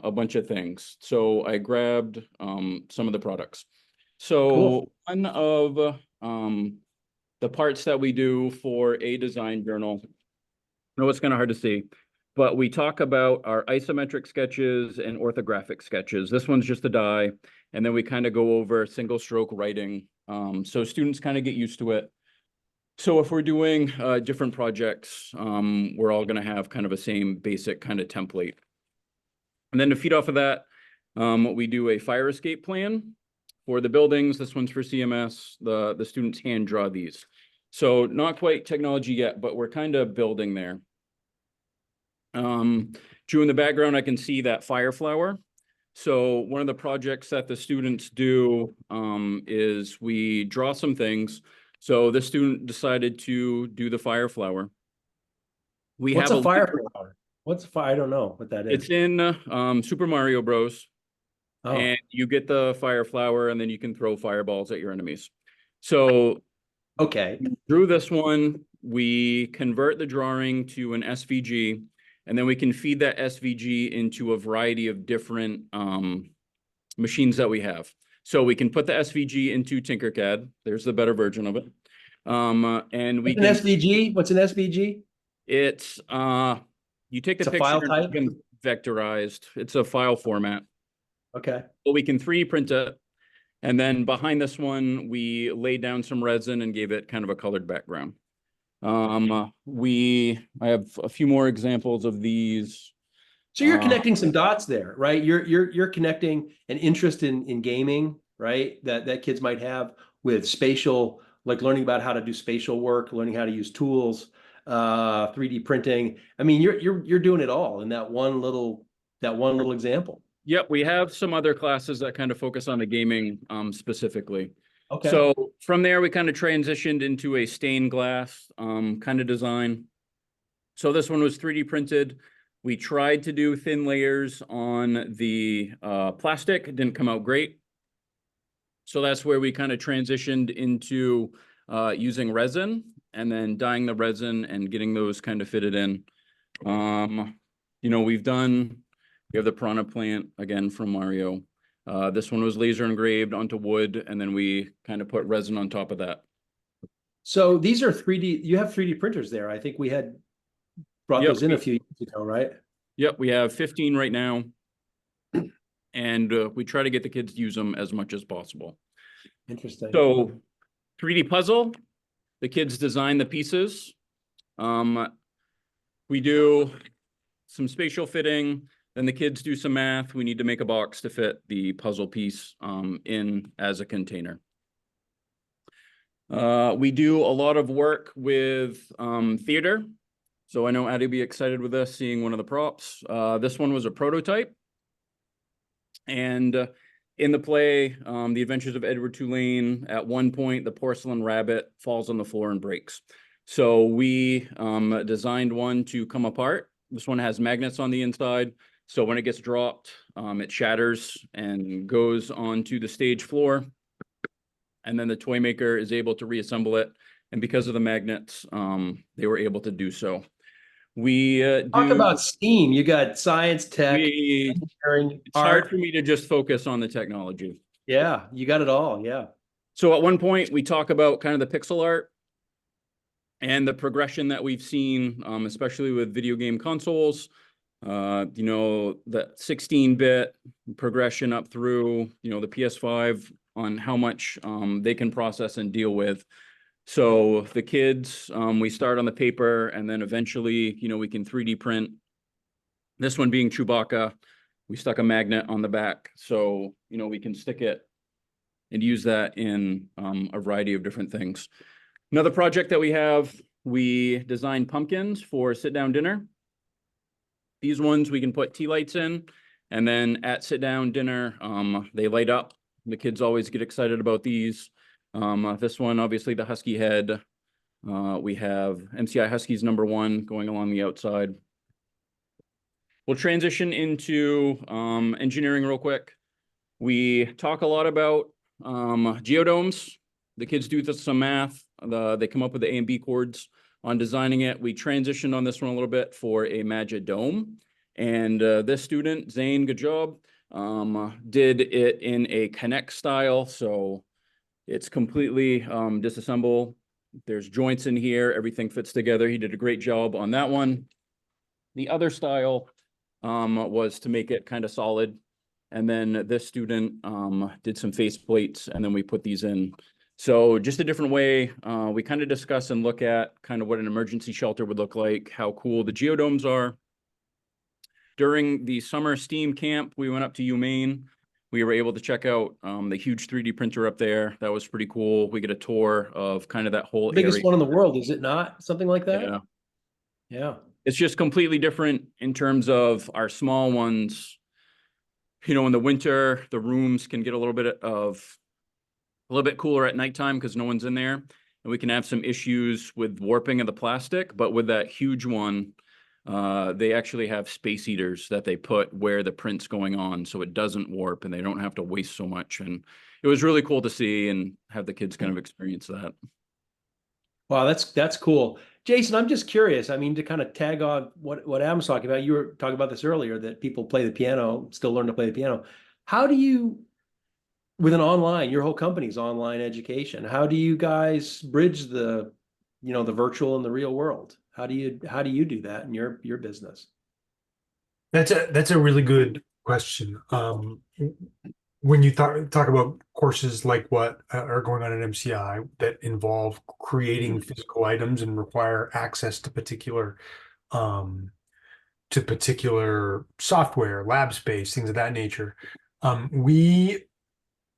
a bunch of things. So I grabbed some of the products. So cool. One of the parts that we do for a design journal, I know it's kind of hard to see, but we talk about our isometric sketches and orthographic sketches. This one's just a die, and then we kind of go over single stroke writing. So students kind of get used to it. So if we're doing different projects, we're all going to have kind of a same basic kind of template. And then to feed off of that, we do a fire escape plan for the buildings. This one's for CMS. The students hand draw these. So not quite technology yet, but we're kind of building there. Drew, in the background, I can see that fire flower. So one of the projects that the students do is we draw some things. So this student decided to do the fire flower. What's a fire flower? What's a fire? I don't know what that is. It's in Super Mario Bros. Oh. And you get the fire flower, and then you can throw fireballs at your enemies. So, okay, through this one, we convert the drawing to an SVG, and then we can feed that SVG into a variety of different machines that we have. So we can put the SVG into Tinkercad. There's the better version of it. And we An can, SVG? What's an SVG? it's, you take the It's a picture file and type? it's vectorized. It's a file format. Okay. But we can 3D print it. And then behind this one, we laid down some resin and gave it kind of a colored background. I have a few more examples of these. So you're connecting some dots there, right? You're connecting an interest in gaming, right? That kids might have with spatial, like learning about how to do spatial work, learning how to use tools, 3D printing. I mean, you're doing it all in that one little example. Yep, we have some other classes that kind of focus on the gaming specifically. Okay. So from there, we kind of transitioned into a stained glass kind of design. So this one was 3D printed. We tried to do thin layers on the plastic. It didn't come out great. So that's where we kind of transitioned into using resin and then dyeing the resin and getting those kind of fitted in. You know, we have the piranha plant again from Mario. This one was laser engraved onto wood, and then we kind of put resin on top of that. So these are 3D, you have 3D printers there. I think we had brought Yep. those in a few years ago, right? Yep, we have 15 right now. And we try to get the kids to use them as much as possible. Interesting. So 3D puzzle, the kids design the pieces. We do some spatial fitting, then the kids do some math. We need to make a box to fit the puzzle piece in as a container. We do a lot of work with theater. So I know Addie will be excited with this, seeing one of the props. This one was a prototype. And in the play, The Adventures of Edward Tulane, at one point, the porcelain rabbit falls on the floor and breaks. So we designed one to come apart. This one has magnets on the inside. So when it gets dropped, it shatters and goes onto the stage floor. And then the toy maker is able to reassemble it. And because of the magnets, they were able to do so. We Talk about STEAM. You got science, tech, engineering, it's hard for me to just focus on the technology. Yeah, you got it all. Yeah. So at one point, we talk about kind of the pixel art and the progression that we've seen, especially with video game consoles. You know, the 16-bit progression up through, you know, the PS5 on how much they can process and deal with. So the kids, we start on the paper, and then eventually, you know, we can 3D print. This one being Chewbacca, we stuck a magnet on the back, so, you know, we can stick it and use that in a variety of different things. Another project that we have, we designed pumpkins for sit-down dinner. These ones we can put tea lights in, and then at sit-down dinner, they light up. The kids always get excited about these. This one, obviously the Husky head. We have MCI Huskies #1 going along the outside. We'll transition into engineering real quick. We talk a lot about geodomes. The kids do some math. They come up with the A and B chords on designing it. We transitioned on this one a little bit for a Magic Dome. And this student, Zane, good job, did it in a Connect style. So it's completely disassemble. There's joints in here. Everything fits together. He did a great job on that one. The other style was to make it kind of solid. And then this student did some face plates, and then we put these in. So just a different way. We kind of discuss and look at kind of what an emergency shelter would look like, how cool the geodomes are. During the summer STEAM camp, we went up to UMaine. We were able to check out the huge 3D printer up there. That was pretty cool. We get a tour of kind of that whole Biggest area. one in the world, is it not? Something like that? Yeah. Yeah. It's just completely different in terms of our small ones. You know, in the winter, the rooms can get a little bit cooler at nighttime because no one's in there. And we can have some issues with warping of the plastic. But with that huge one, they actually have space heaters that they put where the print's going on so it doesn't warp and they don't have to waste so much. And it was really cool to see and have the kids kind of experience that. Wow, that's cool. Jason, I'm just curious. I mean, to kind of tag on what Adam's talking about, you were talking about this earlier, that people play the piano, still learn to play the piano. how do you, with an online, your whole company's online education, how do you guys bridge the, the virtual and the real world? How do you do that in your business? That's a really good question. When you talk about courses like what are going on at MCI that involve creating physical items and require access um, to particular software, lab space, things of that nature, we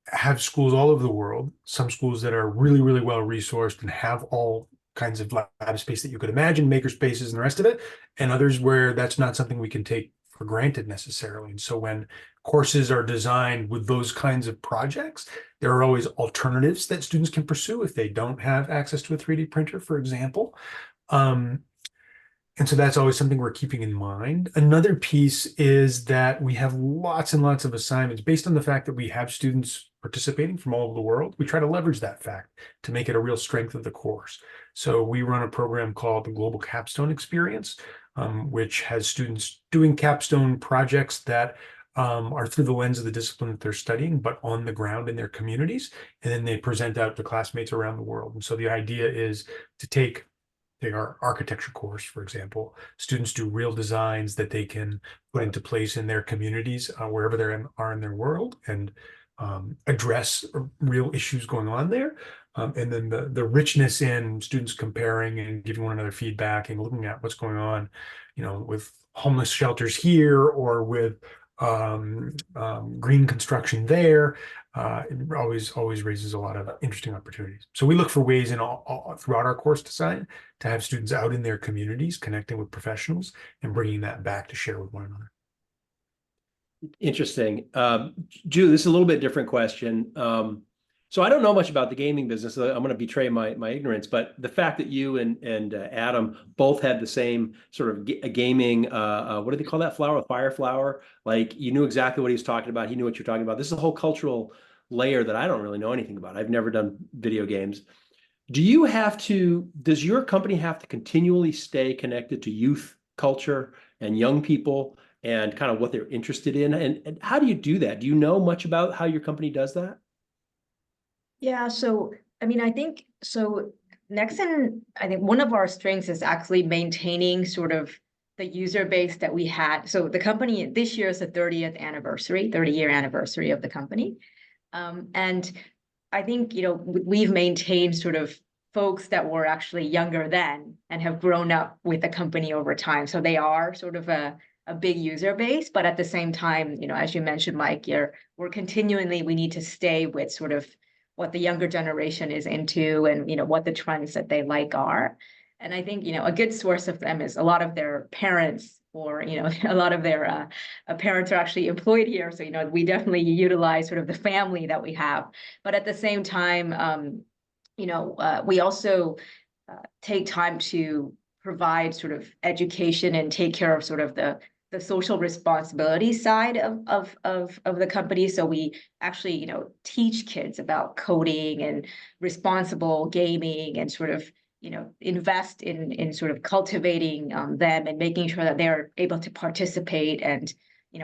have schools all over the world. Some schools that are really, really well resourced and have all kinds of lab space that you could imagine, maker spaces and the rest of it, and others where that's not something we can take for granted necessarily. And so when courses are designed with those kinds of projects, there are always alternatives that students can pursue if they don't have access to a 3D printer, for example. And so that's always something we're keeping in mind. Another piece is that we have lots and lots of assignments based on the fact that we have students participating from all over the world. We try to leverage that fact to make it a real strength of the course. So we run a program called the Global Capstone Experience, which has students doing capstone projects that are through the lens of the discipline that they're studying, but on the ground in their communities. And then they present out to classmates around the world. And so the idea is to take our architecture course, for example, students do real designs that they can put into place in their communities, wherever they are in their world, and address real issues going on there. And then the richness in students comparing and giving one another feedback and looking at what's going on, with homeless shelters here or with green construction there. It always raises a lot of interesting opportunities. So we look for ways throughout our course design to have students out in their communities, connecting with professionals and bringing that back to share with one another. Interesting. Drew, this is a little bit different question. So I don't know much about the gaming business. So I'm going to betray my ignorance, but the fact that you and Adam both had the same sort of gaming, what do they call that flower? Fire flower? Like you knew exactly what he was talking about. He knew what you're talking about. This is a whole cultural layer that I don't really know anything about. I've never done video games. Does your company have to continually stay connected to youth culture and young people and kind of what they're interested in? And how do you do that? Do you know much about how your company does that? Yeah, so I mean, I think so. Nexon, I think one of our strengths is actually maintaining sort of the user base that we had. So the company this year is the 30th anniversary, 30-year anniversary of the company. And I think, we've maintained sort of folks that were actually younger then and have grown up with the company over time. So they are sort of a big user base, but at the same time, as you mentioned, Mike, we need to stay with sort of what the younger generation is into and, what the trends that they like are. And I think, a good source of them is a lot of their parents or, a lot of their parents are actually employed here. So, we definitely utilize sort of the family that we have. But at the same time, we also take time to provide sort of education and take care of sort of the social responsibility side of the company. So we actually, teach kids about coding and responsible gaming and sort of, invest in sort of cultivating them and making sure that they're able to participate and,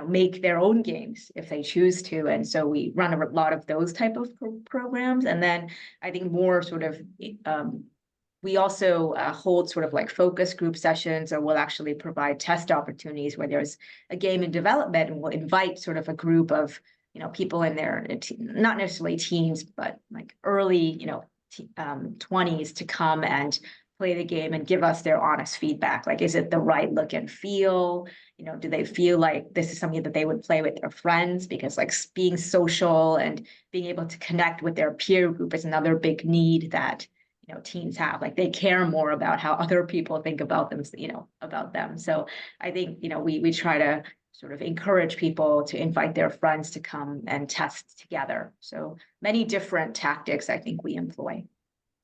make their own games if they choose to. And so we run a lot of those type of programs. And then I think more sort of, we also hold sort of like focus group sessions, or we'll actually provide test opportunities where there's a game in development, and we'll invite sort of a group of, people in their, not necessarily teens, but like early, 20s to come and play the game and give us their honest feedback. Like, is it the right look and feel? Do they feel like this is something that they would play with their friends? Because like being social and being able to connect with their peer group is another big need that teens have. Like they care more about how other people think about them, about them. So I think, we try to sort of encourage people to invite their friends to come and test together. So many different tactics I think we employ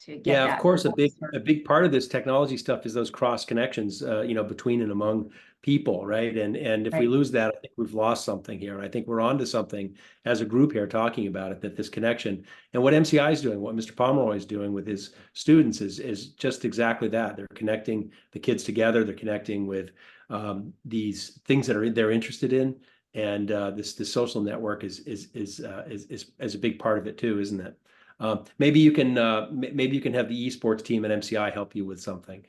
to get Yeah, that. of course, a big part of this technology stuff is those cross connections, between and among people, right? And if we lose that, I think we've lost something here. And I think we're onto something as a group here talking about it, that this connection and what MCI is doing, what Mr. Pomeroy is doing with his students is just exactly that. They're connecting the kids together. They're connecting with these things that they're interested in. and this social network is a big part of it too, isn't it? Maybe you can have the esports team at MCI help you with something.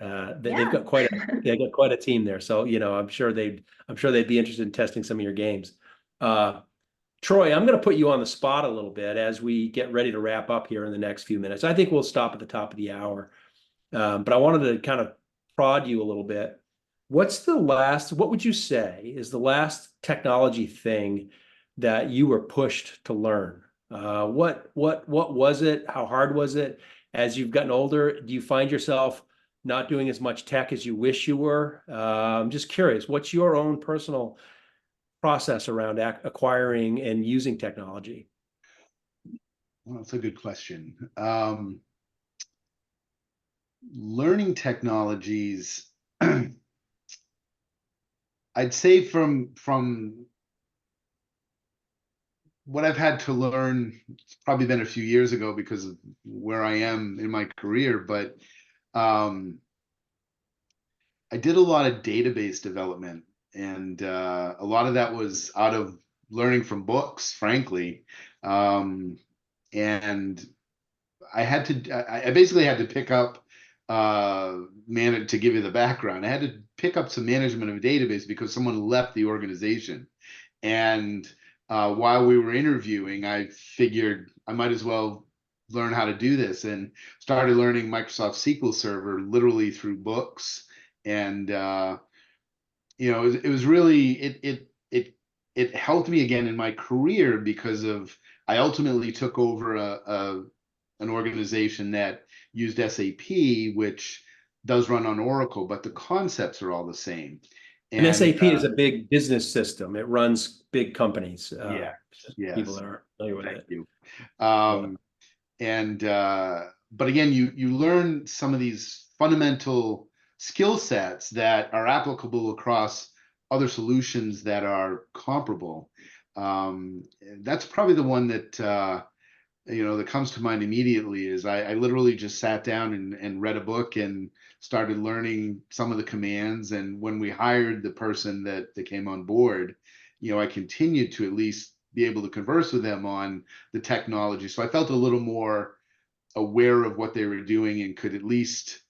They've got quite a team there, so I'm sure they'd be interested in testing some of your games. Troy, I'm going to put you on the spot a little bit as we get ready to wrap up here in the next few minutes. I think we'll stop at the top of the hour, but I wanted to kind of prod you a little bit. What would you say is the last technology thing that you were pushed to learn? What was it? How hard was it? As you've gotten older, do you find yourself not doing as much tech as you wish you were? I'm just curious, what's your own personal process around acquiring and using technology? Well, that's a good question. Learning technologies, I'd say from what I've had to learn, it's probably been a few years ago because of where I am in my career, but I did a lot of database development, and a lot of that was out of learning from books, frankly. And I basically had to pick up to give you the background. I had to pick up some management of a database because someone left the organization. And while we were interviewing, I figured I might as well learn how to do this, and started learning Microsoft SQL Server literally through books. And it was really it helped me again in my career because I ultimately took over an organization that used SAP, which does run on Oracle, but the concepts are all the same. And SAP is a big business system. It runs big companies. Yes. People that are familiar with it. Thank you. But again, you learn some of these fundamental skill sets that are applicable across other solutions that are comparable. That's probably the one that that comes to mind immediately. Is I literally just sat down and read a book and started learning some of the commands. And when we hired the person that came on board, I continued to at least be able to converse with them on the technology. So I felt a little more aware of what they were doing and could at least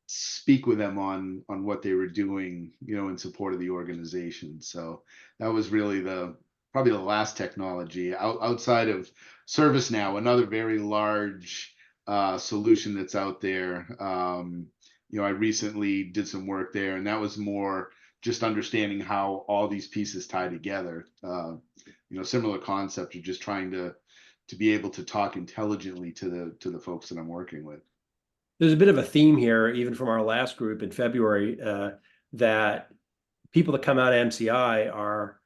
speak with them on what they were doing, in support of the organization. So that was really probably the last technology outside of ServiceNow, another very large solution that's out there. I recently did some work there, and that was more just understanding how all these pieces tie together. Similar concept of just trying to be able to talk intelligently to the folks that I'm working with. There's a bit of a theme here, even from our last group in February, that people that come out of MCI are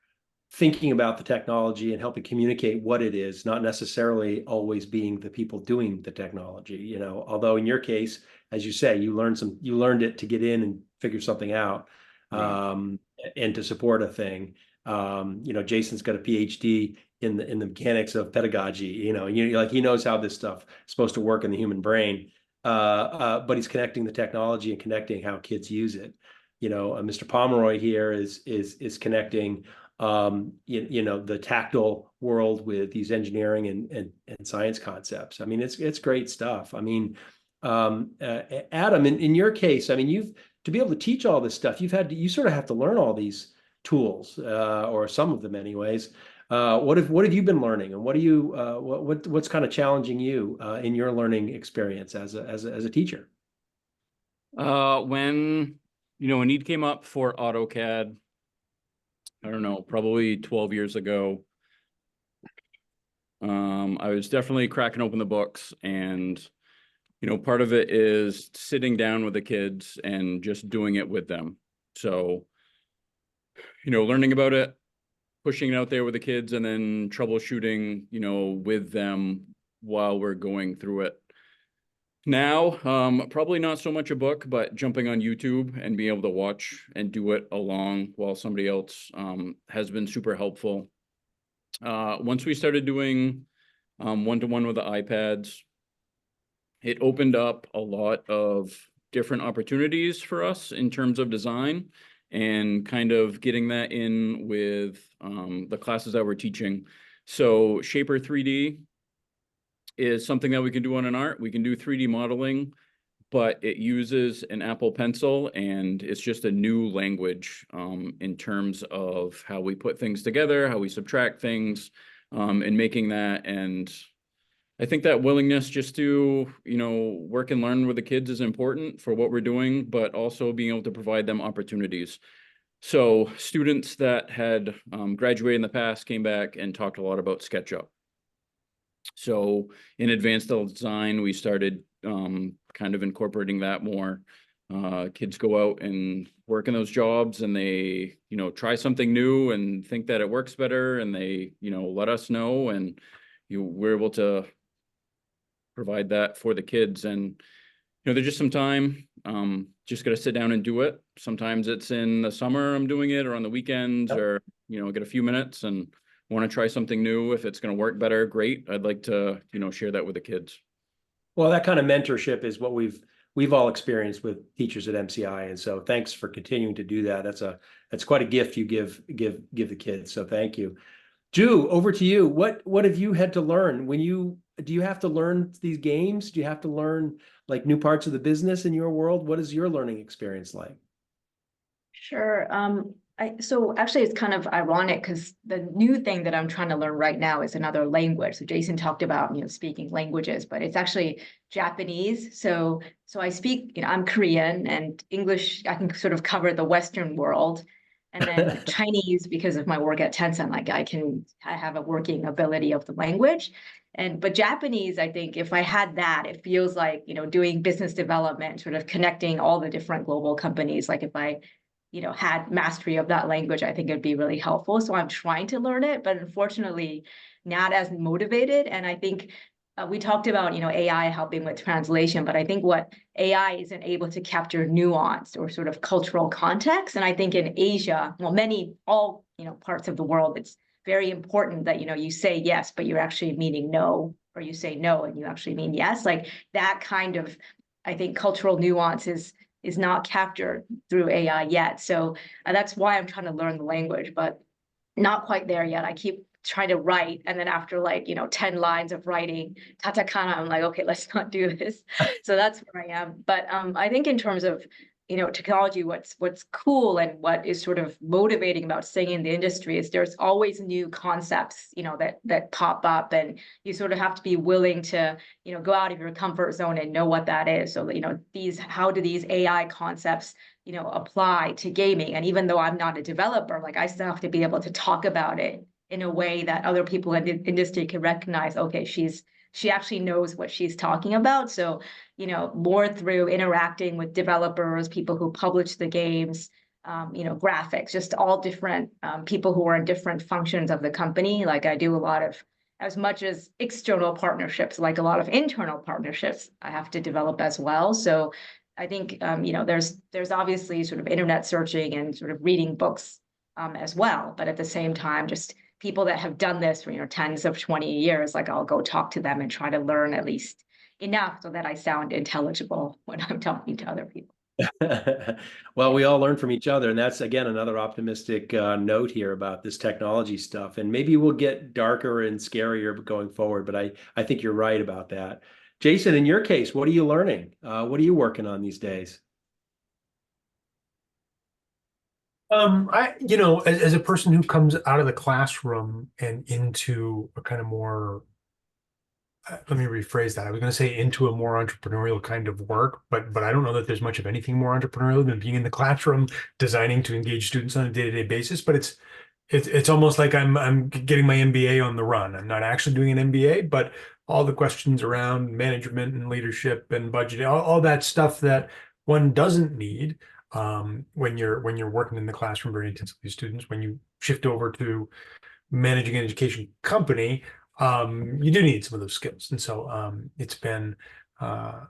thinking about the technology and helping communicate what it is, not necessarily always being the people doing the technology. Although in your case, as you say, you learned it to get in and figure something out, and to support a thing. Jason's got a PhD in the mechanics of pedagogy. He knows how this stuff is supposed to work in the human brain. But he's connecting the technology and connecting how kids use it. Mr. Pomeroy here is connecting the tactile world with these engineering and science concepts. I mean, it's great stuff. I mean, Adam, in your case, I mean, to be able to teach all this stuff, you sort of have to learn all these tools, or some of them anyways. What have you been learning, and what's kind of challenging you in your learning experience as a teacher? When a need came up for AutoCAD, I don't know, probably 12 years ago, I was definitely cracking open the books, and part of it is sitting down with the kids and just doing it with them. So learning about it, pushing it out there with the kids, and then troubleshooting, with them while we're going through it. Now, probably not so much a book, but jumping on YouTube and being able to watch and do it along while somebody else has been super helpful. Once we started doing one-to-one with the iPads, it opened up a lot of different opportunities for us in terms of design. and kind of getting that in with the classes that we're teaching. So Shaper 3D is something that we can do on an art. We can do 3D modeling, but it uses an Apple Pencil, and it's just a new language in terms of how we put things together, how we subtract things, and making that. And I think that willingness just to, work and learn with the kids is important for what we're doing, but also being able to provide them opportunities. So students that had graduated in the past came back and talked a lot about SketchUp. So in advanced design, we started kind of incorporating that more. Kids go out and work in those jobs, and they, try something new and think that it works better, and they, let us know, and we're able to provide that for the kids. And there's just some time, just got to sit down and do it. Sometimes it's in the summer I'm doing it, or on the weekends, or get a few minutes and want to try something new. If it's going to work better, great. I'd like to share that with the kids. Well, that kind of mentorship is what we've all experienced with teachers at MCI, and so thanks for continuing to do that. That's quite a gift you give the kids. So thank you. Ju, over to you. What have you had to learn do you have to learn these games? Do you have to learn like new parts of the business in your world? What is your learning experience like? Sure. So actually it's kind of ironic because the new thing that I'm trying to learn right now is another language. So Jason talked about, speaking languages, but it's actually Japanese. So I speak, I'm Korean, and English, I can sort of cover the Western world. And then Chinese, because of my work at Tencent, like I have a working ability of the language. But Japanese, I think if I had that, it feels like, doing business development, sort of connecting all the different global companies. Like if I had mastery of that language, I think it'd be really helpful. So I'm trying to learn it, but unfortunately not as motivated. And I think we talked about, AI helping with translation, but I think what AI isn't able to capture nuance or sort of cultural context. And I think in Asia, well, all parts of the world, it's very important that, you say yes, but you're actually meaning no, or you say no and you actually mean yes. Like that kind of, I think, cultural nuance is not captured through AI yet. So that's why I'm trying to learn the language, but not quite there yet. I keep trying to write, and then after 10 lines of writing katakana, I'm like, okay, let's not do this. So that's where I am. But I think in terms of technology, what's cool and what is sort of motivating about staying in the industry is there's always new concepts that pop up, and you sort of have to be willing to go out of your comfort zone and know what that is. So how do these AI concepts apply to gaming? And even though I'm not a developer, like I still have to be able to talk about it in a way that other people in the industry can recognize, okay, she actually knows what she's talking about. So, more through interacting with developers, people who publish the games, graphics, just all different people who are in different functions of the company. Like I do a lot of, as much as external partnerships, like a lot of internal partnerships I have to develop as well. So I think, there's obviously sort of internet searching and sort of reading books as well. But at the same time, just people that have done this for, tens of 20 years, like I'll go talk to them and try to learn at least enough so that I sound intelligible when I'm talking to other people. Well, we all learn from each other, and that's again another optimistic note here about this technology stuff. And maybe we'll get darker and scarier going forward, but I think you're right about that. Jason, in your case, what are you learning? What are you working on these days? As a person who comes out of the classroom and into a kind of more, let me rephrase that. I was going to say into a more entrepreneurial kind of work, but I don't know that there's much of anything more entrepreneurial than being in the classroom, designing to engage students on a day-to-day basis. But it's almost like I'm getting my MBA on the run. I'm not actually doing an MBA, but all the questions around management and leadership and budgeting, all that stuff that one doesn't need when you're working in the classroom very intensively with students. When you shift over to managing an education company, you do need some of those skills. And so it's been a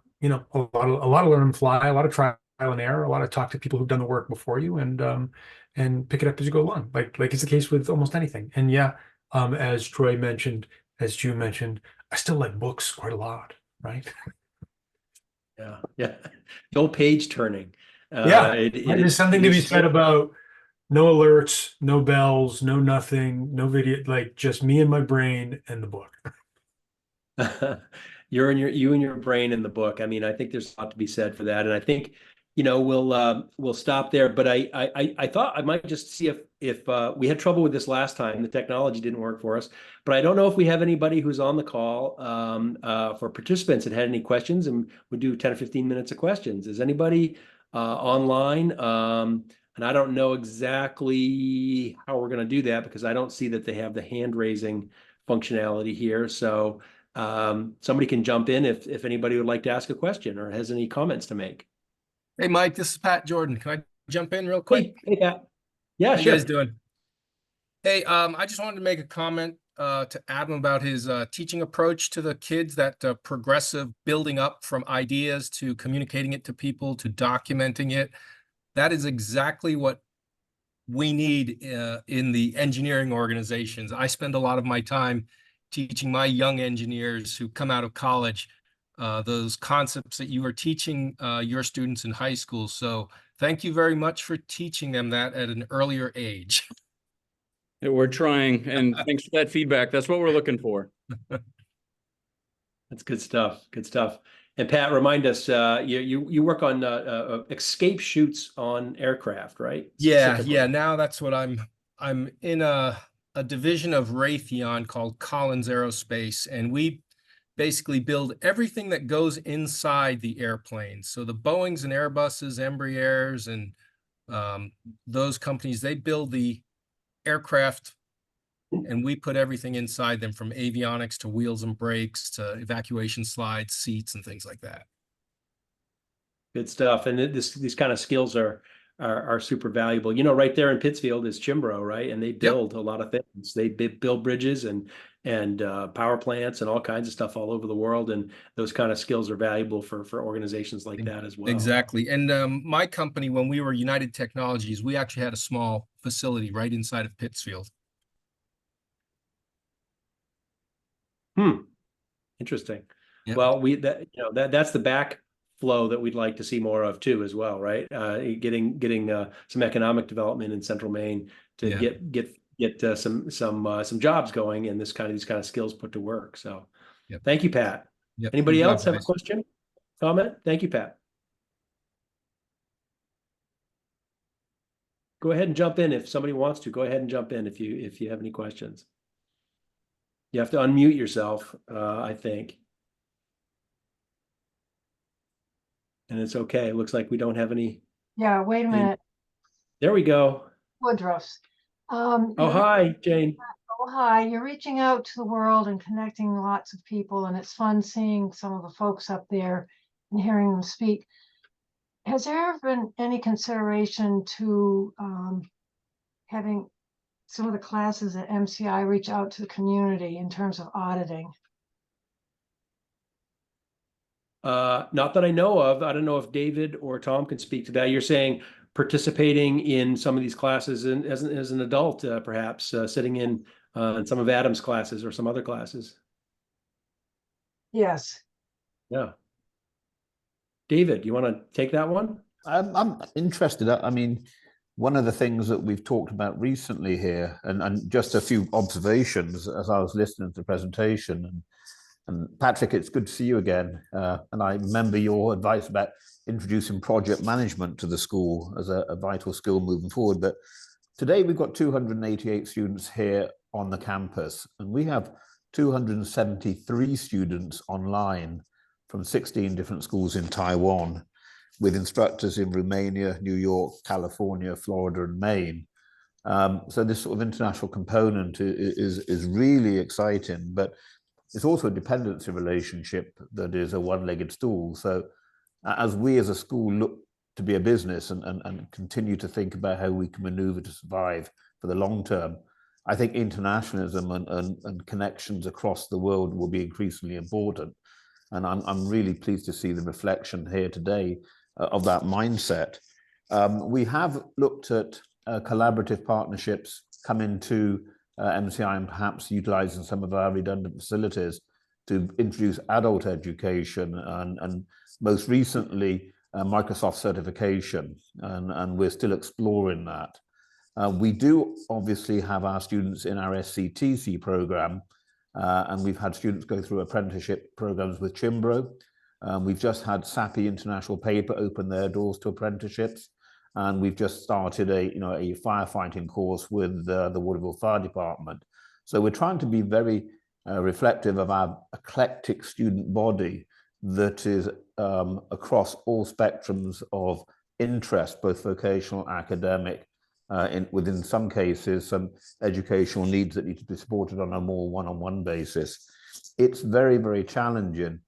lot of learn on the fly, a lot of trial and error, a lot of talk to people who've done the work before you, and pick it up as you go along, like it's the case with almost anything. And yeah, as Troy mentioned, as June mentioned, I still like books quite a lot, right? Yeah. The old page turning. There's something to be said about no alerts, no bells, no nothing, no video, like just me and my brain and the book. You and your brain in the book. I mean, I think there's a lot to be said for that, and I think we'll stop there. But I thought I might just see if we had trouble with this last time. The technology didn't work for us, but I don't know if we have anybody who's on the call for participants that had any questions, and we do 10 or 15 minutes of questions. Is anybody online? And I don't know exactly how we're going to do that because I don't see that they have the hand raising functionality here. So somebody can jump in if anybody would like to ask a question or has any comments to make. Hey, Mike, this is Pat Jordan. Can I jump in real quick? Hey, Pat. Yeah, How sure. you guys doing? Hey, I just wanted to make a comment to Adam about his teaching approach to the kids, that progressive building up from ideas to communicating it to people to documenting it. That is exactly what we need in the engineering organizations. I spend a lot of my time teaching my young engineers who come out of college those concepts that you are teaching your students in high school. So thank you very much for teaching them that at an earlier age. Yeah, we're trying, and thanks for that feedback. That's what we're looking for. That's good stuff. Good stuff. And Pat, remind us, you work on escape chutes on aircraft, right? Yeah. Now that's what I'm in a division of Raytheon called Collins Aerospace, and we basically build everything that goes inside the airplane. So the Boeings and Airbuses, Embraers, and those companies, they build the aircraft and we put everything inside them, from avionics to wheels and brakes to evacuation slides, seats, and things like that. Good stuff. And these kind of skills are super valuable. Right there in Pittsfield is Chimbro, right? And they build a lot of things. They build bridges and power plants and all kinds of stuff all over the world. And those kind of skills are valuable for organizations like that as well. Exactly. And my company, when we were United Technologies, we actually had a small facility right inside of Pittsfield. Interesting. Yep. Well, that's the backflow that we'd like to see more of too, as well, right? Getting some economic development in Central Maine to get some jobs going and these kind of skills put to work. So, Thank you, Pat. Anybody else have a question, comment? Thank you, Pat. Go ahead and jump in if somebody wants to. Go ahead and jump in if you have any questions. You have to unmute yourself, I think. And it's okay. It looks like we don't have any. Yeah, wait a minute. There we go. Woodruff's. Oh, hi, Jane. Oh, hi. You're reaching out to the world and connecting lots of people, and it's fun seeing some of the folks up there and hearing them speak. Has there ever been any consideration to having some of the classes at MCI reach out to the community in terms of auditing? Not that I know of. I don't know if David or Tom can speak to that. You're saying participating in some of these classes as an adult, perhaps sitting in some of Adam's classes or some other classes. Yes. Yeah. David, you want to take that one? I'm interested. I mean, one of the things that we've talked about recently here, and just a few observations as I was listening to the presentation, and Patrick, it's good to see you again. And I remember your advice about introducing project management to the school as a vital skill moving forward. But today we've got 288 students here on the campus, and we have 273 students online from 16 different schools in Taiwan, with instructors in Romania, New York, California, Florida, and Maine. So this sort of international component is really exciting, but it's also a dependency relationship that is a one-legged stool. So as we as a school look to be a business and continue to think about how we can maneuver to survive for the long term, I think internationalism and connections across the world will be increasingly important. And I'm really pleased to see the reflection here today of that mindset. We have looked at collaborative partnerships coming to MCI and perhaps utilizing some of our redundant facilities to introduce adult education. And most recently, Microsoft certification, and we're still exploring that. We do obviously have our students in our SCTC program, and we've had students go through apprenticeship programs with Chimbro. We've just had SAPI International Paper open their doors to apprenticeships, and we've just started a firefighting course with the Waterville Fire Department. So we're trying to be very reflective of our eclectic student body that is across all spectrums of interest, both vocational, academic, within some cases, some educational needs that need to be supported on a more one-on-one basis. It's very, very challenging.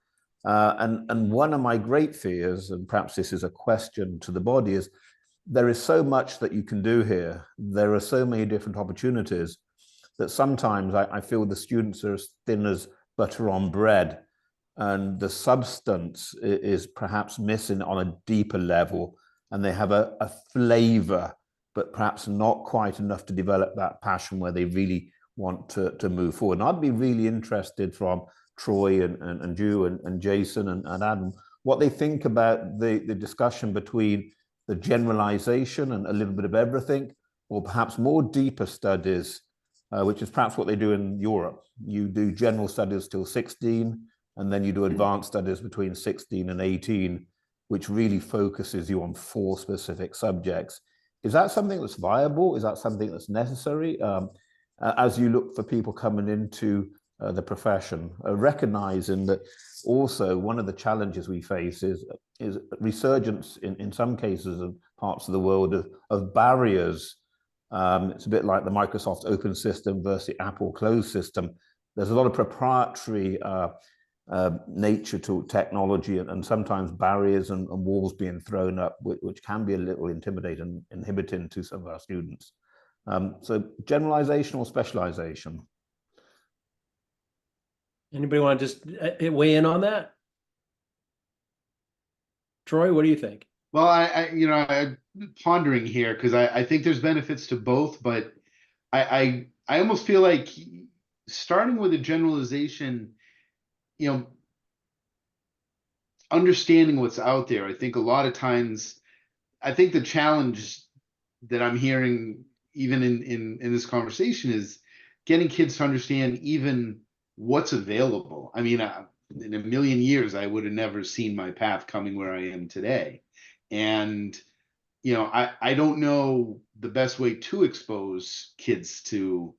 And one of my great fears, and perhaps this is a question to the body, is there is so much that you can do here. There are so many different opportunities that sometimes I feel the students are as thin as butter on bread, and the substance is perhaps missing on a deeper level, and they have a flavor, but perhaps not quite enough to develop that passion where they really want to move forward. And I'd be really interested from Troy and Drew and Jason and Adam, what they think about the discussion between the generalization and a little bit of everything, or perhaps more deeper studies, which is perhaps what they do in Europe. You do general studies till 16, and then you do advanced studies between 16 and 18, which really focuses you on 4 specific subjects. Is that something that's viable? Is that something that's necessary? As you look for people coming into the profession, recognizing that also one of the challenges we face is resurgence in some cases of parts of the world of barriers. It's a bit like the Microsoft open system versus the Apple closed system. There's a lot of proprietary nature to technology, and sometimes barriers and walls being thrown up, which can be a little intimidating and inhibiting to some of our students. So generalization or specialization? Anybody want to just weigh in on that? Troy, what do you think? Well, I'm pondering here because I think there's benefits to both, but I almost feel like starting with a generalization, understanding what's out there. I think a lot of times, I think the challenge that I'm hearing even in this conversation is getting kids to understand even what's available. I mean, in a million years, I would have never seen my path coming where I am today. And, I don't know the best way to expose kids to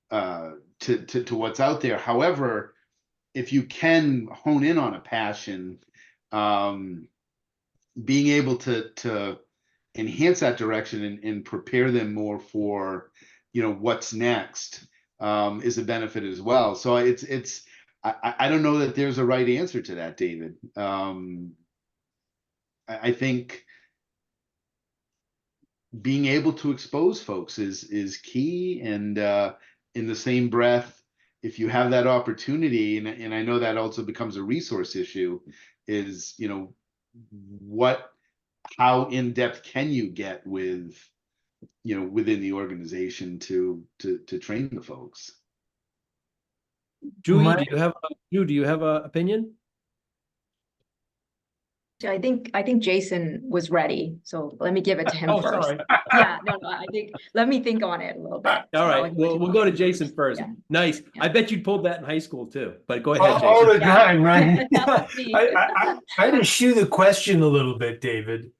what's out there. However, if you can hone in on a passion, being able to enhance that direction and prepare them more for, what's next, is a benefit as well. So I don't know that there's a right answer to that, David. I think being able to expose folks is key, and in the same breath, if you have that opportunity, and I know that also becomes a resource issue, is how in depth can you get with within the organization to train the folks. Julie, do you have an opinion? I think Jason was ready, so let me give it to him first. Sorry. Yeah, no, I think let me think on it a little bit. All right, we'll go to Jason first. Yeah. Nice. Yeah. I bet you pulled that in high school too, but go ahead, Jason. All the time, right? Not me. I just shoe the question a little bit, David,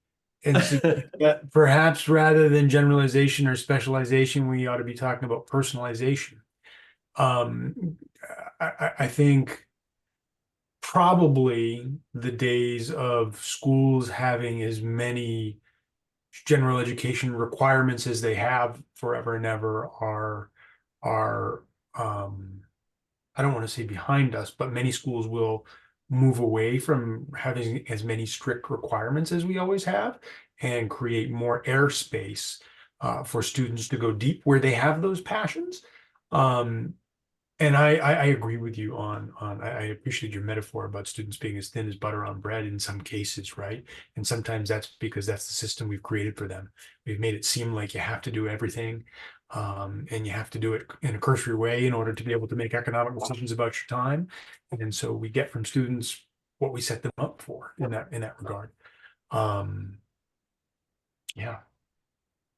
and perhaps rather than generalization or specialization, we ought to be talking about personalization. I think probably the days of schools having as many general education requirements as they have forever and ever are I don't want to say behind us, but many schools will move away from having as many strict requirements as we always have and create more airspace for students to go deep where they have those passions. And I agree with you on I appreciate your metaphor about students being as thin as butter on bread in some cases, right? And sometimes that's because that's the system we've created for them. We've made it seem like you have to do everything, and you have to do it in a cursory way in order to be able to make economic decisions about your time. And so we get from students what we set them up for in that regard. Yeah.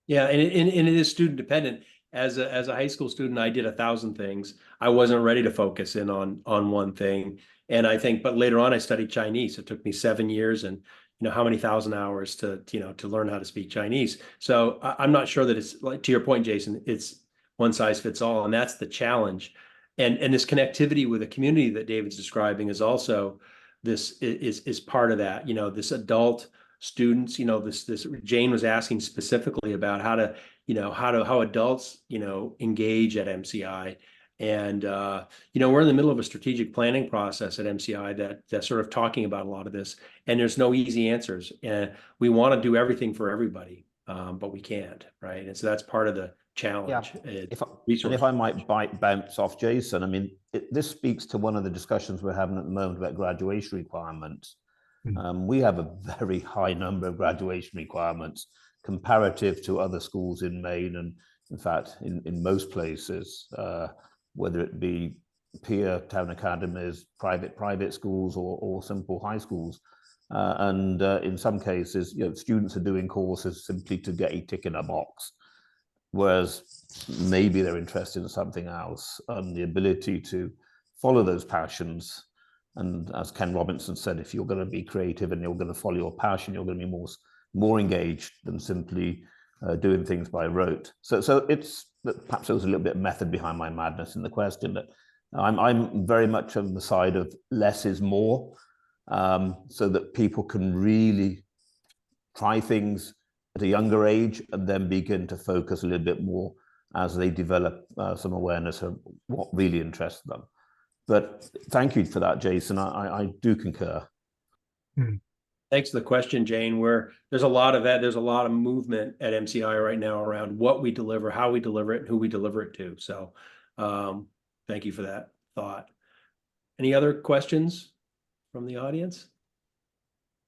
Yeah, and it is student dependent. As a high school student, I did 1,000 things. I wasn't ready to focus in on one thing. And I think, but later on, I studied Chinese. It took me 7 years and how many thousand hours to learn how to speak Chinese. So I'm not sure that it's like to your point, Jason, it's one size fits all, and that's the challenge. And this connectivity with the community that David's describing is also is part of that. This adult students, this Jane was asking specifically about how adults, engage at MCI. And we're in the middle of a strategic planning process at MCI that's sort of talking about a lot of this, and there's no easy answers. And we want to do everything for everybody, but we can't, right? And so that's part of the challenge. If I might bounce off Jason, I mean, this speaks to one of the discussions we're having at the moment about graduation requirements. We have a very high number of graduation requirements comparative to other schools in Maine, and in fact, in most places, whether it be peer town academies, private schools, or simple high schools. And in some cases, students are doing courses simply to get a tick in a box, whereas maybe they're interested in something else, and the ability to follow those passions. And as Ken Robinson said, if you're going to be creative and you're going to follow your passion, you're going to be more engaged than simply doing things by rote. So it's perhaps there was a little bit of method behind my madness in the question. That I'm very much on the side of less is more, so that people can really try things at a younger age and then begin to focus a little bit more as they develop some awareness of what really interests them. But thank you for that, Jason. I do concur. Thanks for the question, Jane. There's a lot of that. There's a lot of movement at MCI right now around what we deliver, how we deliver it, and who we deliver it to. So thank you for that thought. Any other questions from the audience?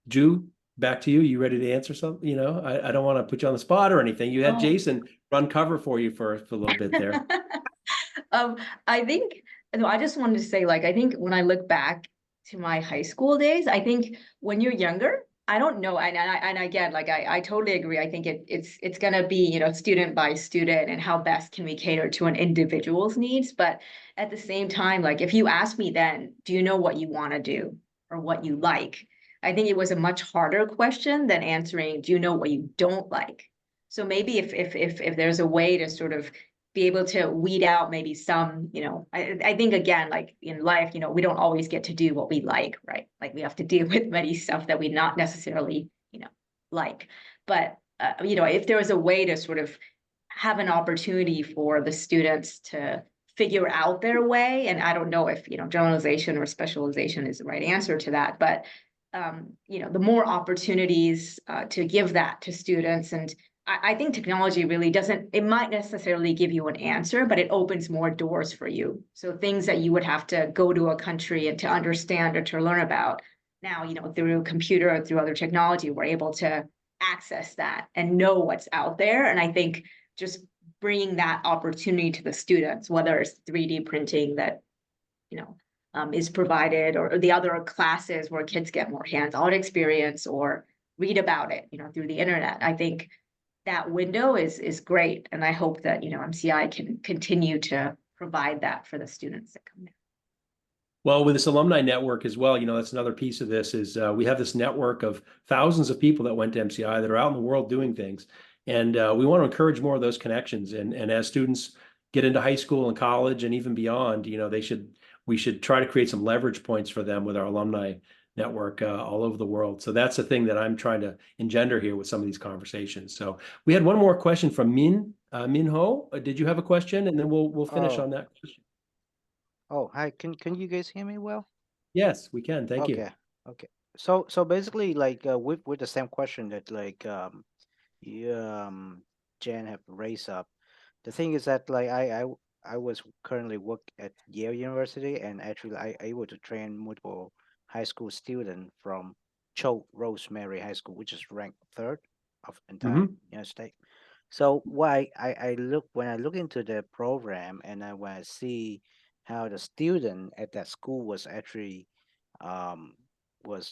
Ju, back to you. You ready to answer something? I don't want to put you on the spot or anything. You had Jason run cover for you for a little bit there. I think, no, I just wanted to say, I think when I look back to my high school days, I think when you're younger, I don't know, and again, I totally agree. I think it's gonna be, student by student, and how best can we cater to an individual's needs. But at the same time, if you ask me then, do you know what you want to do or what you like? I think it was a much harder question than answering, do you know what you don't like? So maybe if there's a way to sort of be able to weed out maybe some, I think again, in life, we don't always get to do what we like, right? We have to deal with many stuff that we not necessarily, like. But, if there was a way to sort of have an opportunity for the students to figure out their way, and I don't know if, generalization or specialization is the right answer to that, but, the more opportunities to give that to students. And I think technology really it might necessarily give you an answer, but it opens more doors for you. So things that you would have to go to a country and to understand or to learn about, now, through computer or through other technology, we're able to access that and know what's out there. And I think just bringing that opportunity to the students, whether it's 3D printing that, is provided, or the other classes where kids get more hands-on experience or read about it, through the internet. I think that window is great. And I hope that, MCI can continue to provide that for the students that come in. Well, with this alumni network as well, that's another piece of this is we have this network of thousands of people that went to MCI that are out in the world doing things. And we want to encourage more of those connections. And as students get into high school and college and even beyond, we should try to create some leverage points for them with our alumni network all over the world. So that's the thing that I'm trying to engender here with some of these conversations. So we had one more question from Min Ho. Did you have a question? And then we'll finish on that question. Oh, hi. Can you guys hear me well? Yes, we can. Thank you. Okay. So basically, with the same question that you Jan have raised up. The thing is that I was currently work at Yale University, and actually I able to train multiple high school student from Choate Rosemary High School, which is ranked third of entire United States. So why I look when I look into the program, and when I see how the student at that school was actually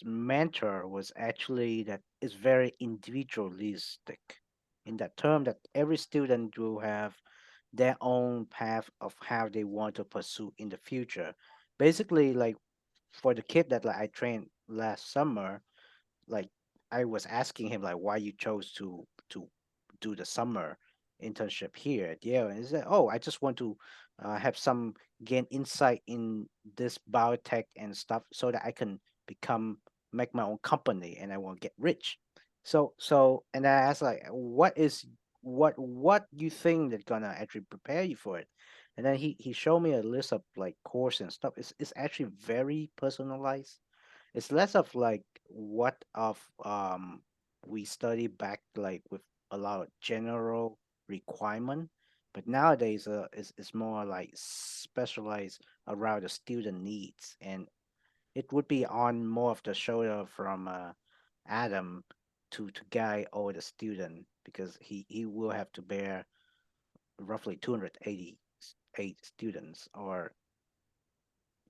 mentor was actually that it's very individualistic in that term that every student will have their own path of how they want to pursue in the future. Basically, like for the kid that like I trained last summer, like I was asking him like why you chose to do the summer internship here at Yale, and he said, "Oh, I just want to have some gain insight in this biotech and stuff, so that I can become make my own company and I want to get rich." And I asked like, what you think that gonna actually prepare you for it? And then he showed me a list of like course and stuff. It's actually very personalized. It's less of like what of we study back like with a lot of general requirement, but nowadays it's more like specialized around the student needs, and it would be on more of the shoulder from Adam to guide all the student, because he will have to bear roughly 288 students or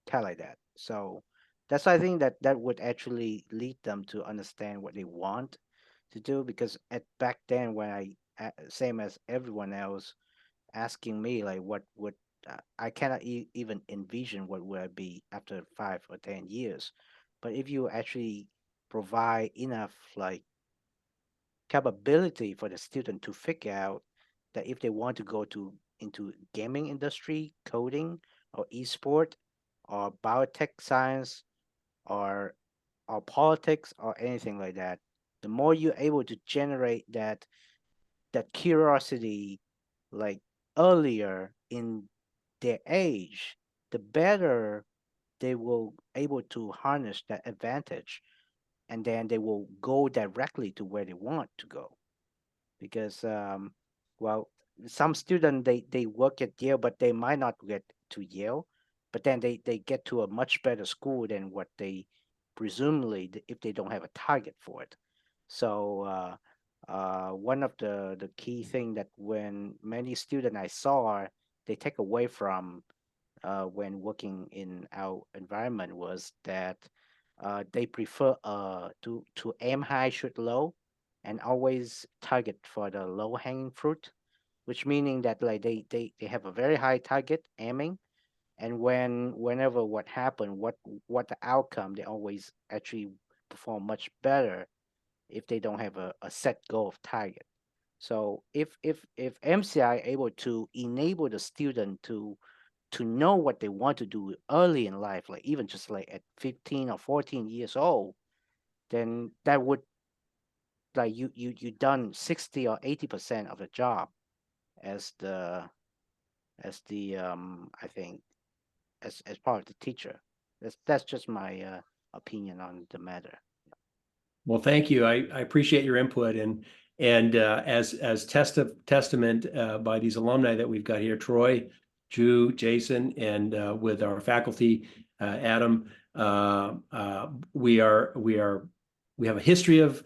kind of like that. So that's why I think that that would actually lead them to understand what they want to do. Because at back then, when same as everyone else asking me like what would I cannot even envision what would I be after 5 or 10 years. But if you actually provide enough like capability for the student to figure out that if they want to go to into gaming industry, coding, or esport, or biotech science, or politics, or anything like that, the more you're able to generate that curiosity like earlier in their age, the better they will able to harness that advantage, and then they will go directly to where they want to go. Because well, some student they work at Yale, but they might not get to Yale, but then they get to a much better school than what they presumably if they don't have a target for it. So one of the key thing that when many student I saw they take away from when working in our environment was that they prefer to aim high, shoot low, and always target for the low hanging fruit, which meaning that like they have a very high target aiming, and whenever what happened, what the outcome, they always actually perform much better if they don't have a set goal of target. So if MCI able to enable the student to know what they want to do early in life, like even just like at 15 or 14 years old, then that would like you done 60 or 80% of the job as the I think as part of the teacher. That's just my opinion on the matter. Well, thank you. I appreciate your input, and as testament by these alumni that we've got here, Troy, Drew, Jason, and with our faculty, Adam, we have a history of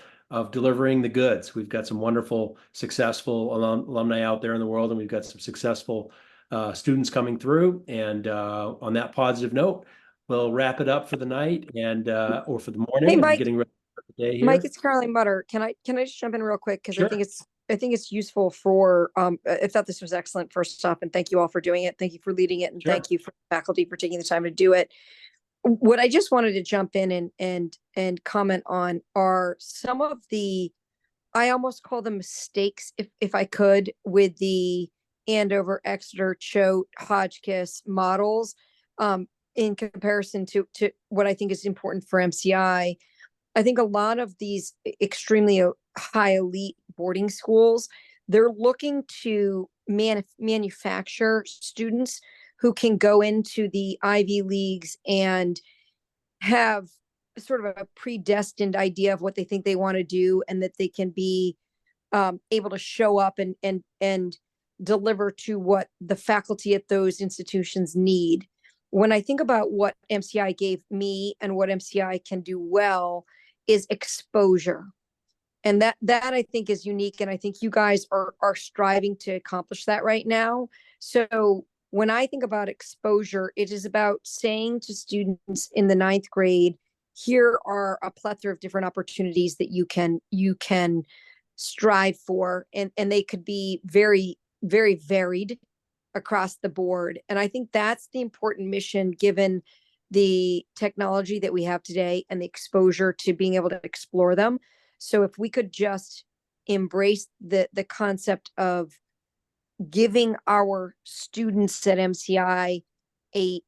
delivering the goods. We've got some wonderful, successful alumni out there in the world, and we've got some successful students coming through. And on that positive note, we'll wrap it up for the night and or for the morning. Hey, Mike. Getting ready for the day here. Mike, it's Caroline Mutter. Can I just jump in real quick? Because Sure. I think it's useful for I thought this was excellent first off, and thank you all for doing it. Thank you for leading it, and Sure. thank you for faculty for taking the time to do it. What I just wanted to jump in and comment on are some of the, I almost call them mistakes, if I could, with the Andover, Exeter, Choate, Hotchkiss models, in comparison to what I think is important for MCI. I think a lot of these extremely high elite boarding schools, they're looking to manufacture students who can go into the Ivy Leagues and have sort of a predestined idea of what they think they want to do, and that they can be able to show up and deliver to what the faculty at those institutions need. When I think about what MCI gave me and what MCI can do well is exposure. And that I think is unique. And I think you guys are striving to accomplish that right now. So when I think about exposure, it is about saying to students in the 9th grade, here are a plethora of different opportunities that you can strive for, and they could be very, very varied across the board. And I think that's the important mission, given the technology that we have today and the exposure to being able to explore them. So if we could just embrace the concept of giving our students at MCI a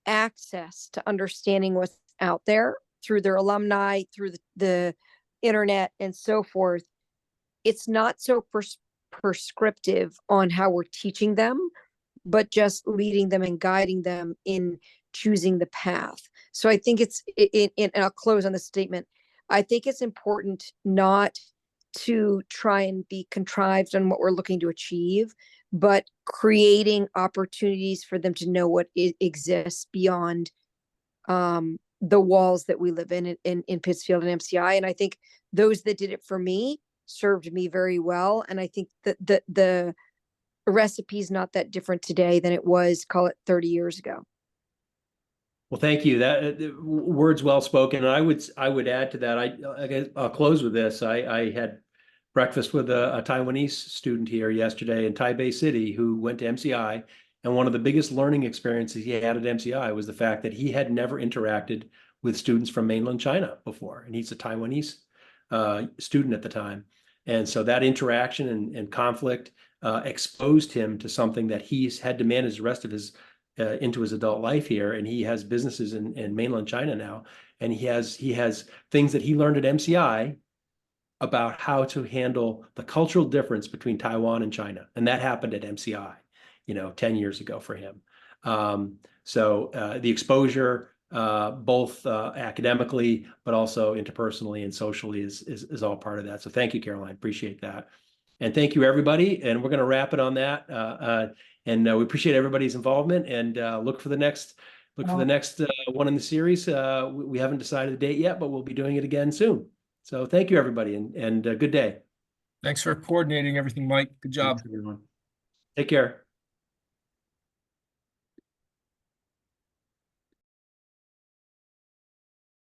access to understanding what's out there through their alumni, through the internet and so forth, it's not so prescriptive on how we're teaching them, but just leading them and guiding them in choosing the path. So I think and I'll close on this statement. I think it's important not to try and be contrived on what we're looking to achieve, but creating opportunities for them to know what exists beyond the walls that we live in Pittsfield and MCI. And I think those that did it for me served me very well. And I think that the recipe is not that different today than it was, call it 30 years ago. Well, thank you. That words well spoken. And I would add to that. I'll close with this. I had breakfast with a Taiwanese student here yesterday in Taipei City who went to MCI, and one of the biggest learning experiences he had at MCI was the fact that he had never interacted with students from mainland China before, and he's a Taiwanese student at the time. And so that interaction and conflict exposed him to something that he's had to manage the rest of his into his adult life here. And he has businesses in mainland China now, and he has things that he learned at MCI about how to handle the cultural difference between Taiwan and China. And that happened at MCI, 10 years ago for him. So the exposure, both academically, but also interpersonally and socially is all part of that. So thank you, Caroline. Appreciate that. And thank you, everybody. And we're going to wrap it on that. And we appreciate everybody's involvement, and look for the next one in the series. We haven't decided the date yet, but we'll be doing it again soon. So thank you, everybody, and good day. Thanks for coordinating everything, Mike. Good job. Thanks, everyone. Take care.